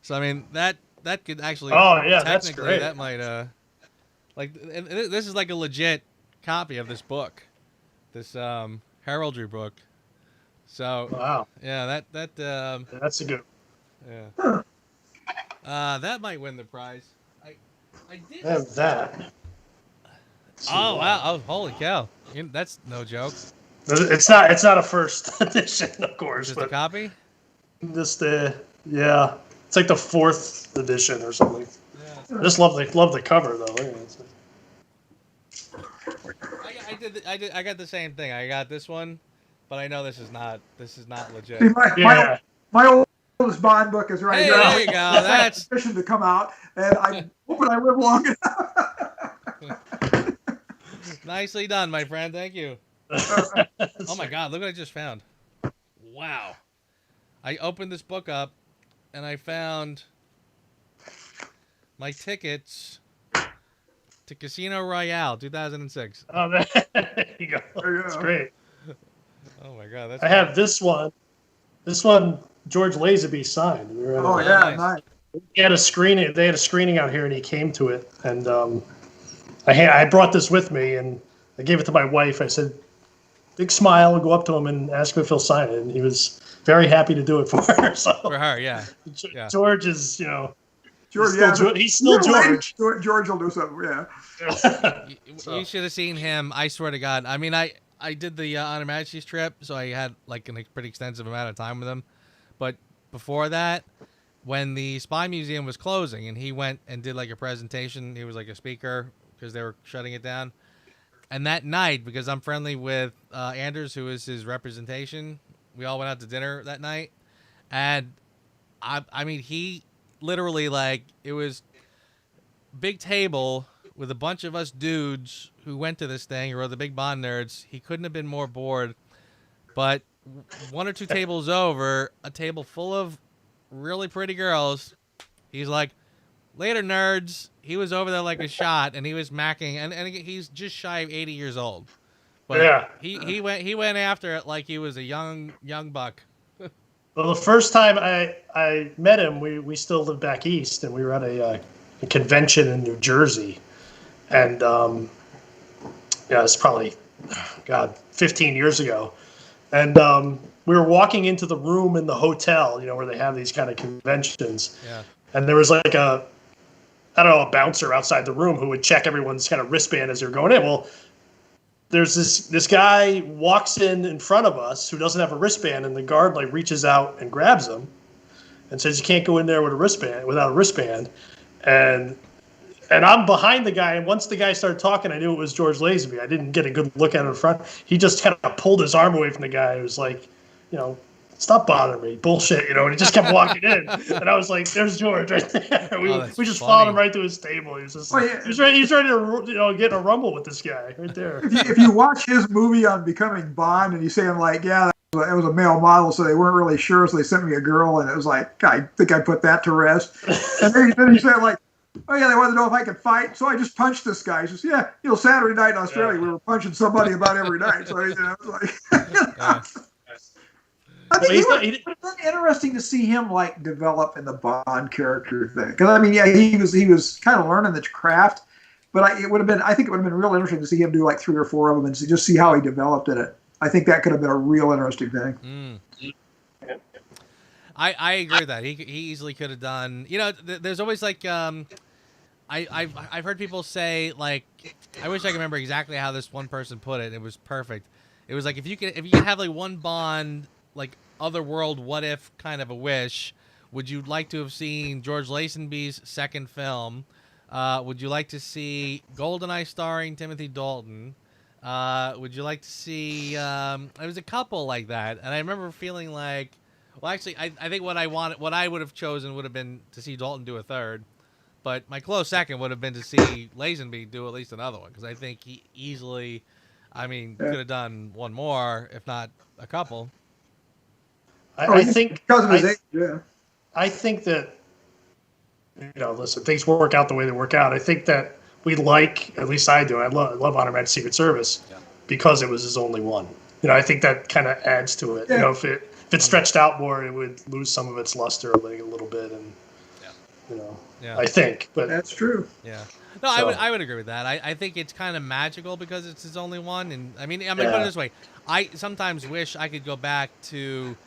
So I mean that could actually. Oh yeah, that's technically great. that might this is like a legit copy of this book, this heraldry book. So wow. Yeah, That's a good. yeah. That might win the prize. I did have that. Oh wow! Oh holy cow! That's no joke. It's not a first edition, of course, Just but a copy. Just yeah, it's like the 4th edition or something. Yeah. I just love the cover though. I got the same thing. I got this one, but I know this is not legit. See, my oldest Bond book is right Hey, now. there you go. That's petition to come out, and I'm hoping I live long enough. Nicely done, my friend. Thank you. Oh my God! Look what I just found. Wow. I opened this book up, and I found my tickets to Casino Royale 2006. Oh, there you go. That's great. Oh my God! That's I have this one. This one, George Lazenby signed. Oh yeah, nice. They had a screening out here, and he came to it. And I brought this with me, and I gave it to my wife. I said, big smile, go up to him and ask him if he'll sign it. And he was very happy to do it for her. So for her, yeah. George is, George, he's still George. George will do something, yeah. You should have seen him. I swear to God. I mean, I did the Honor Majesty's trip, so I had like a pretty extensive amount of time with him. But before that, when the Spy Museum was closing, and he went and did like a presentation, he was like a speaker because they were shutting it down. And that night, because I'm friendly with Anders, who is his representation, we all went out to dinner that night. And I mean, he literally, like, it was big table with a bunch of us dudes who went to this thing, who were the big Bond nerds. He couldn't have been more bored But one or two tables over, a table full of really pretty girls, he's like, later, nerds. He was over there like a shot, and he was macking, and he's just shy of 80 years old. But Yeah. he went after it like he was a young buck. Well, the first time I met him, we still lived back east, and we were at a convention in New Jersey, and it's probably, God, 15 years ago, and we were walking into the room in the hotel, where they have these kind of conventions, and there was like a bouncer outside the room who would check everyone's kind of wristband as they're going in. Well, there's this guy walks in front of us who doesn't have a wristband, and the guard like reaches out and grabs him and says, "You can't go in there with without a wristband." And I'm behind the guy, and once the guy started talking, I knew it was George Lazenby. I didn't get a good look at him in front. He just kind of pulled his arm away from the guy. It was like, stop bothering me, bullshit, and he just kept walking in, and I was like, "There's George right there." We just followed him right to his table. He was just, he's ready to get in a rumble with this guy right there. If you watch his movie on becoming Bond, and you say him like, "Yeah, that was a male model, so they weren't really sure, so they sent me a girl," and it was like, I think I put that to rest. And then he said like, "Oh yeah, they wanted to know if I could fight, so I just punched this guy." He says, "Yeah, Saturday night in Australia, we were punching somebody about every night." So it was like. I think it would have been interesting to see him like develop in the Bond character thing, because I mean, yeah, he was kind of learning the craft, but I think it would have been real interesting to see him do like 3 or 4 of them and just see how he developed in it. I think that could have been a real interesting thing. I agree with that. He easily could have done. There's always like I've heard people say like, I wish I could remember exactly how this one person put it. It was perfect. It was like if you could have like one Bond, like otherworld what if kind of a wish, would you like to have seen George Lazenby's second film? Would you like to see GoldenEye starring Timothy Dalton? Would you like to see there was a couple like that, and I remember feeling like, well, actually I think what I would have chosen would have been to see Dalton do a third, but my close second would have been to see Lazenby do at least another one, because I think he easily, could have done one more, if not a couple. I think because of his age, yeah. I think that, listen, things work out the way they work out. I think that we at least I do. I love Honor Man's Secret Service because it was his only one. I think that kind of adds to it. Yeah. If it stretched out more, it would lose some of its luster a little bit, and I think. But That's true. Yeah. No, I would agree with that. I think it's kind of magical because it's his only one, and put it this way, I sometimes wish I could go back to.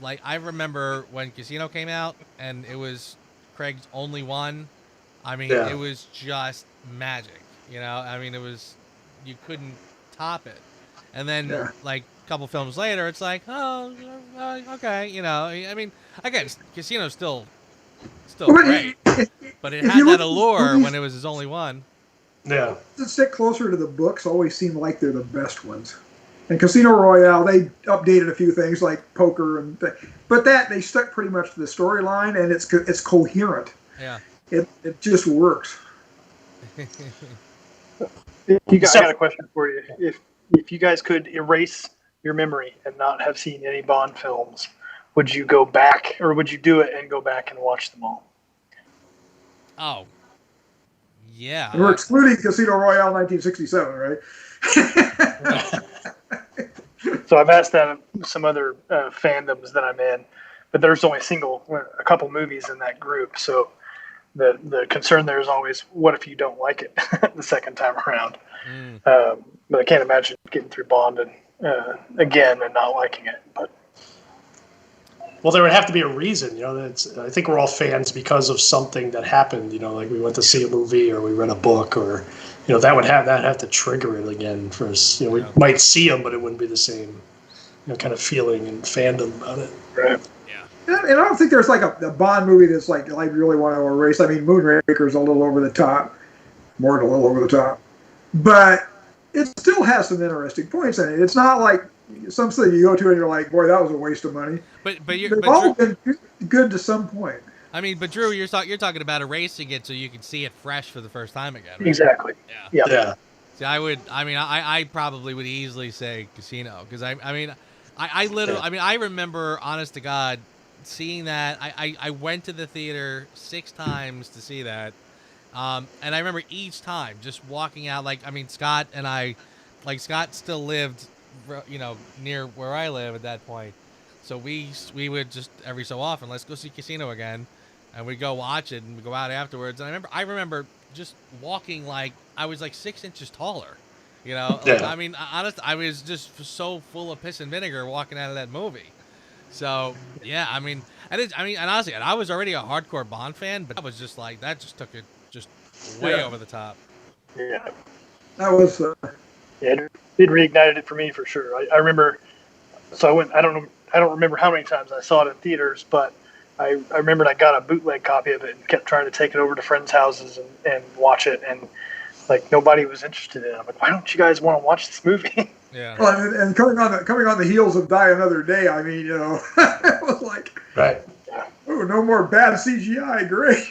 Like, I remember when Casino came out, and it was Craig's only one. It was just magic, it was, you couldn't top it. And then, like, a couple films later, it's like, oh, okay, again, Casino's still great, but it had that allure when it was his only one. Yeah. To stick closer to the books always seem like they're the best ones. And Casino Royale, they updated a few things like poker, but they stuck pretty much to the storyline, and it's coherent. Yeah. It just works. I got a question for you. If you guys could erase your memory and not have seen any Bond films, would you go back, or would you do it and go back and watch them all? Oh. Yeah. And we're excluding Casino Royale 1967, right? So I've asked that some other fandoms that I'm in, but there's only a couple movies in that group. So the concern there is always, what if you don't like it the second time around? But I can't imagine getting through Bond and again and not liking it. But well, there would have to be a reason. I think we're all fans because of something that happened. Like we went to see a movie or we read a book, or that would have to trigger it again for us. We might see them, but it wouldn't be the same kind of feeling and fandom about it. Right. And I don't think there's like a Bond movie that's like I really want to erase. Moonraker's a little over the top, more than a little over the top, but it still has some interesting points in it. It's not like something you go to and you're like, boy, that was a waste of money. But they've all been good to some point. But Drew, you're talking about erasing it so you can see it fresh for the first time again. Right? Exactly. Yeah. See, I probably would easily say Casino, because I literally, I mean, I remember, honest to God, seeing that. I went to the theater 6 times to see that. And I remember each time just walking out, like, I mean, Scott and I, like, Scott still lived, near where I live at that point. So we would just every so often, let's go see Casino again. And we'd go watch it and we'd go out afterwards. And I remember just walking like I was like 6 inches taller. Like, Yeah. I mean, honest, I was just so full of piss and vinegar walking out of that movie. So yeah, I mean, and honestly, and I was already a hardcore Bond fan, but that was just like that just took it just way over the top. Yeah. That was Yeah, it reignited it for me for sure. I remember, so I went. I don't remember how many times I saw it in theaters, but I remembered I got a bootleg copy of it and kept trying to take it over to friends' houses and watch it, and like nobody was interested in it. I'm like, why don't you guys want to watch this movie? Yeah. well, and coming on the heels of Die Another Day. I mean, it was like, Right. oh, no more bad CGI. Great.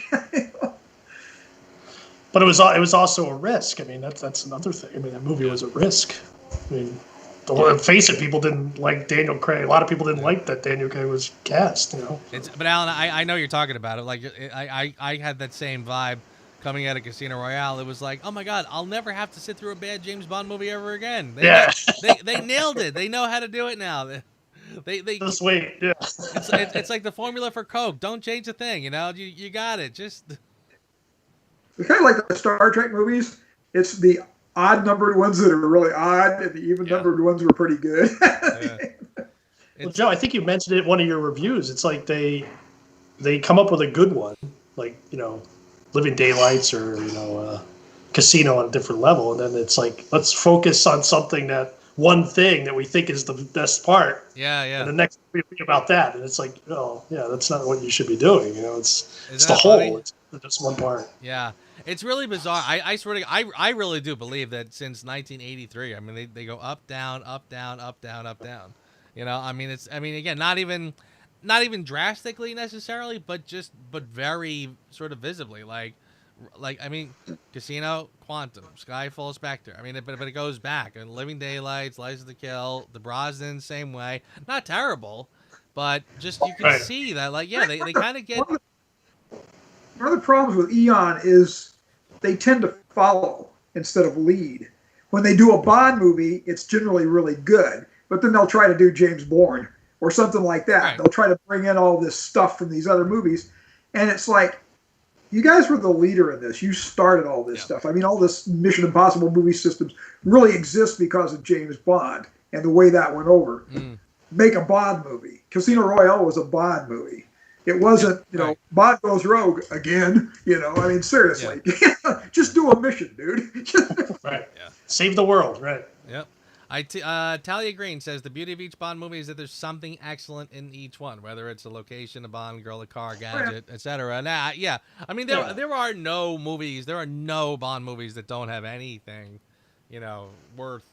But it was also a risk. I mean, that's another thing. I mean, that movie was a risk. I mean, face it, people didn't like Daniel Craig. A lot of people didn't like that Daniel Craig was cast. But Alan, I know you're talking about it. Like I had that same vibe coming out of Casino Royale. It was like, oh my God, I'll never have to sit through a bad James Bond movie ever again. They nailed it. They know how to do it now. They Just wait. Yeah. it's like the formula for Coke. Don't change a thing. You got it. Just. It's kind of like the Star Trek movies. It's the odd-numbered ones that are really odd, and the even-numbered ones were pretty good. Yeah. Well, Joe, I think you mentioned it in one of your reviews. It's like they come up with a good one, like Living Daylights or Casino on a different level, and then it's like let's focus on something one thing that we think is the best part. Yeah. And the next movie about that, and it's like, oh yeah, that's not what you should be doing. It's the that whole. funny? It's just one part. Yeah, it's really bizarre. I swear to God, I really do believe that since 1983, I mean, they go up, down, up, down, up, down, up, down. I mean, again, not even drastically necessarily, but very sort of visibly, like I mean, Casino, Quantum, Skyfall, Spectre. I mean, but it goes back. And Living Daylights, License to Kill, The Brosnan, same way. Not terrible, but just you can see that, like, yeah, they kind of get. One of the problems with Eon is they tend to follow instead of lead. When they do a Bond movie, it's generally really good, but then they'll try to do James Bourne or something like that. Right. They'll try to bring in all this stuff from these other movies, and it's like, you guys were the leader in this. You started all this stuff. I mean, all this Mission Impossible movie systems really exist because of James Bond and the way that went over. Make a Bond movie. Casino Royale was a Bond movie. It wasn't, Bond goes rogue again. I mean, seriously, just do a mission, dude. Right. Yeah. Save the world. Right. Yep. Talia Green says the beauty of each Bond movie is that there's something excellent in each one, whether it's a location, a Bond girl, a car, gadget, etc. Nah, yeah. I mean, there are no Bond movies that don't have anything, worth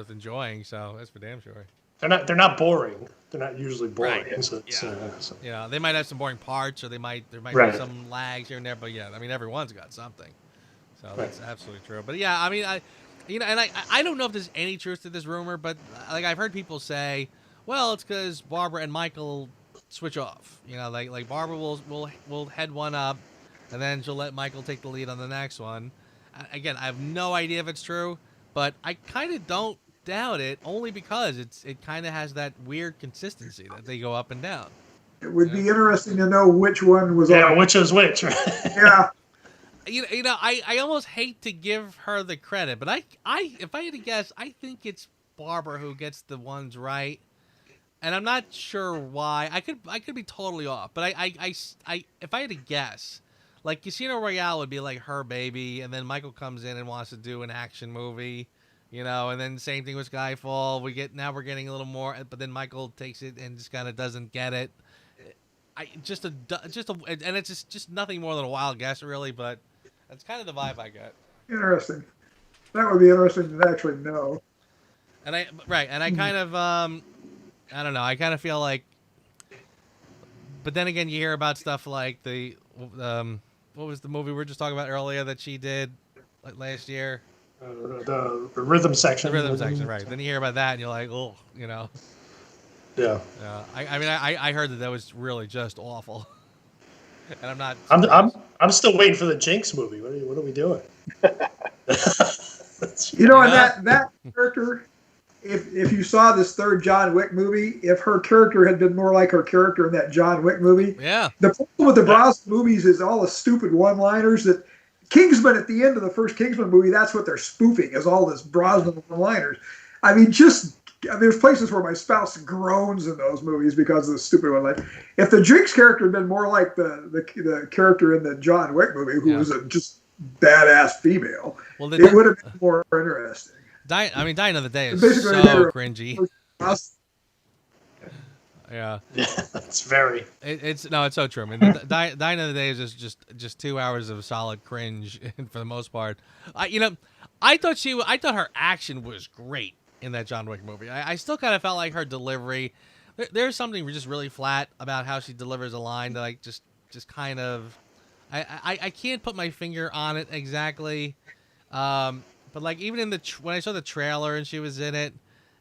enjoying. So that's for damn sure. They're not boring. They're not usually boring. Right. So they might have some boring parts, or there might be some lags here and there, but yeah, I mean, everyone's got something. So that's absolutely true. But yeah, I mean, I don't know if there's any truth to this rumor, but like I've heard people say, well, it's because Barbara and Michael switch off. Like Barbara will head one up, and then she'll let Michael take the lead on the next one. Again, I have no idea if it's true, but I kind of don't doubt it, only because it kind of has that weird consistency that they go up and down. It would be interesting to know which one was which is which. Right? Yeah. I almost hate to give her the credit, but if I had to guess, I think it's Barbara who gets the ones right, and I'm not sure why. I could be totally off, but I if I had to guess, like Casino Royale would be like her baby, and then Michael comes in and wants to do an action movie, and then same thing with Skyfall. We're getting a little more, but then Michael takes it and just kind of doesn't get it. And it's just nothing more than a wild guess, really, but that's kind of the vibe I get. Interesting. That would be interesting to actually know. And I kind of I don't know. I kind of feel like, but then again, you hear about stuff like what was the movie we were just talking about earlier that she did like last year? The rhythm section. The rhythm section, right? Then you hear about that, and you're like, oh, Yeah. I mean, I heard that was really just awful, and I'm not. I'm still waiting for the Jinx movie. What are we doing? You know, and Yeah. that character, if you saw this third John Wick movie, if her character had been more like her character in that John Wick movie, Yeah. the problem with the Brosnan movies is all the stupid one-liners that Kingsman at the end of the first Kingsman movie, that's what they're spoofing is all this Brosnan one-liners. I mean, there's places where my spouse groans in those movies because of the stupid one-liners. If the Jinx character had been more like the character in the John Wick movie, who was a just badass female, Well, it would have been more interesting. Die Another Day is Basically, so cringy. Yeah, it's very. It's so true. I mean, Die Another Day is just 2 hours of solid cringe for the most part. I thought her action was great in that John Wick movie. I still kind of felt like her delivery. There's something just really flat about how she delivers a line that I just kind of. I can't put my finger on it exactly. But like even in when I saw the trailer and she was in it,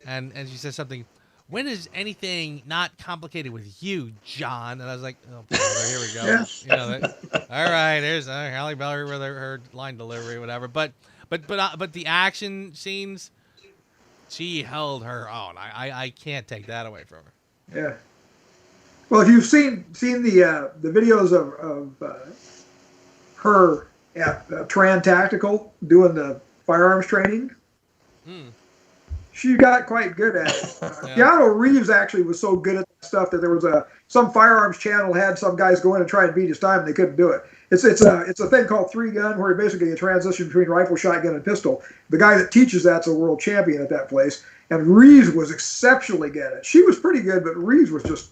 and she said something, when is anything not complicated with you, John? And I was like, oh, brother, here we go. Yeah. All right, there's Halle Berry with her line delivery, whatever. But the action scenes, she held her own. I can't take that away from her. Yeah. Well, if you've seen the videos of her at Tran Tactical doing the firearms training, she got quite good at it. Keanu Reeves actually was so good at that stuff that there was some firearms channel had some guys go in and try and beat his time and they couldn't do it. It's a thing called 3-gun where basically you transition between rifle, shotgun, and pistol. The guy that teaches that's a world champion at that place, and Reeves was exceptionally good at it. She was pretty good, but Reeves was just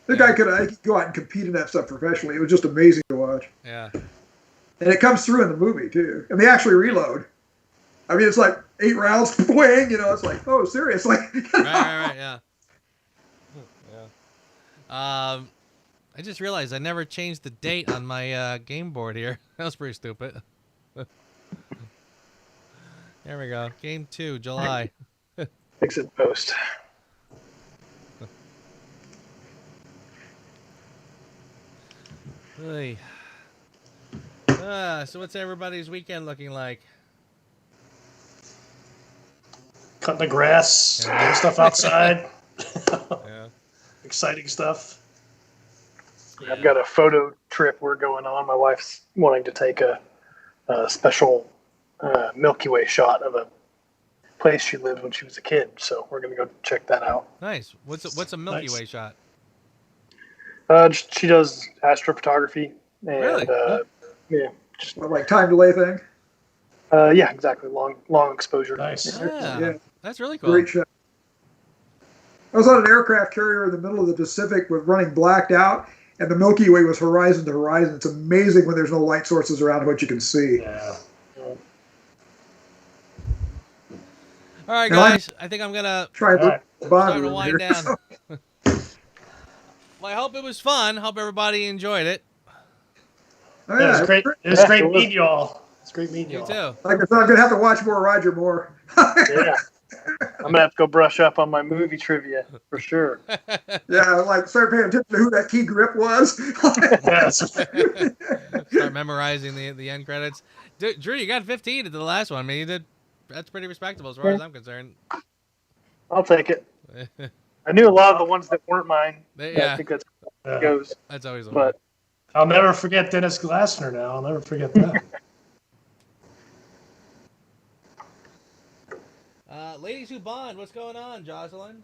the guy could go out and compete in that stuff professionally. It was just amazing to watch. Yeah. And it comes through in the movie too, and they actually reload. I mean, it's like 8 rounds, wing. It's like, oh, seriously. Right, yeah. I just realized I never changed the date on my game board here. That was pretty stupid. There we go. Game 2, July. Fix it post. Hey. So what's everybody's weekend looking like? Cutting the grass, doing stuff outside. Yeah. Exciting stuff. I've got a photo trip we're going on. My wife's wanting to take a special Milky Way shot of a place she lived when she was a kid. So we're going to go check that out. Nice. What's a Milky Way shot? She does astrophotography. And, Really? Yeah. Just, Like time delay thing. yeah, exactly. Long exposure. Nice. Yeah. That's really cool. Great shot. I was on an aircraft carrier in the middle of the Pacific with running blacked out, and the Milky Way was horizon to horizon. It's amazing when there's no light sources around what you can see. Yeah. All right, guys. I think I'm gonna Try All time to wind down. Well, I hope it was fun. Hope everybody enjoyed it. Oh, Yeah, it was yeah. great. It was great meeting y'all. It's great meeting You y'all. too. Like I said, I'm going to have to watch more Roger Moore. Yeah. I'm going to have to go brush up on my movie trivia for sure. Yeah, like start paying attention to who that key grip was. Yes. Start memorizing the end credits. Drew, you got 15 at the last one. I mean, that's pretty respectable as far as I'm concerned. I'll take it. I knew a lot of the ones that weren't mine. Yeah. I think that's how it goes. That's always the But I'll never forget Dennis Glassner now. I'll never forget that. Ladies Who Bond, what's going on, Jocelyn?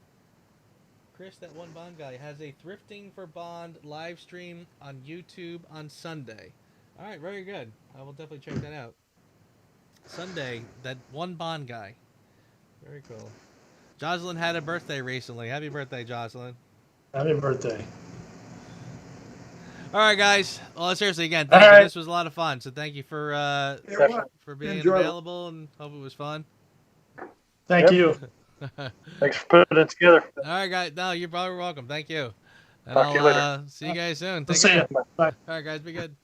Chris, that one Bond guy, has a Thrifting for Bond live stream on YouTube on Sunday. All right, very good. I will definitely check that out. Sunday, that one Bond guy. Very cool. Jocelyn had a birthday recently. Happy birthday, Jocelyn. Happy birthday. All right, guys. Well, seriously, again, thank you. All right. This was a lot of fun. So thank you for being Enjoy it. available, and hope it was fun. Thank Yep. you. thanks for putting it together. All right, guys. No, you're probably welcome. Thank you. And Talk to you later. See you guys soon. We'll Take see care. you. Bye. All right, guys. Be good.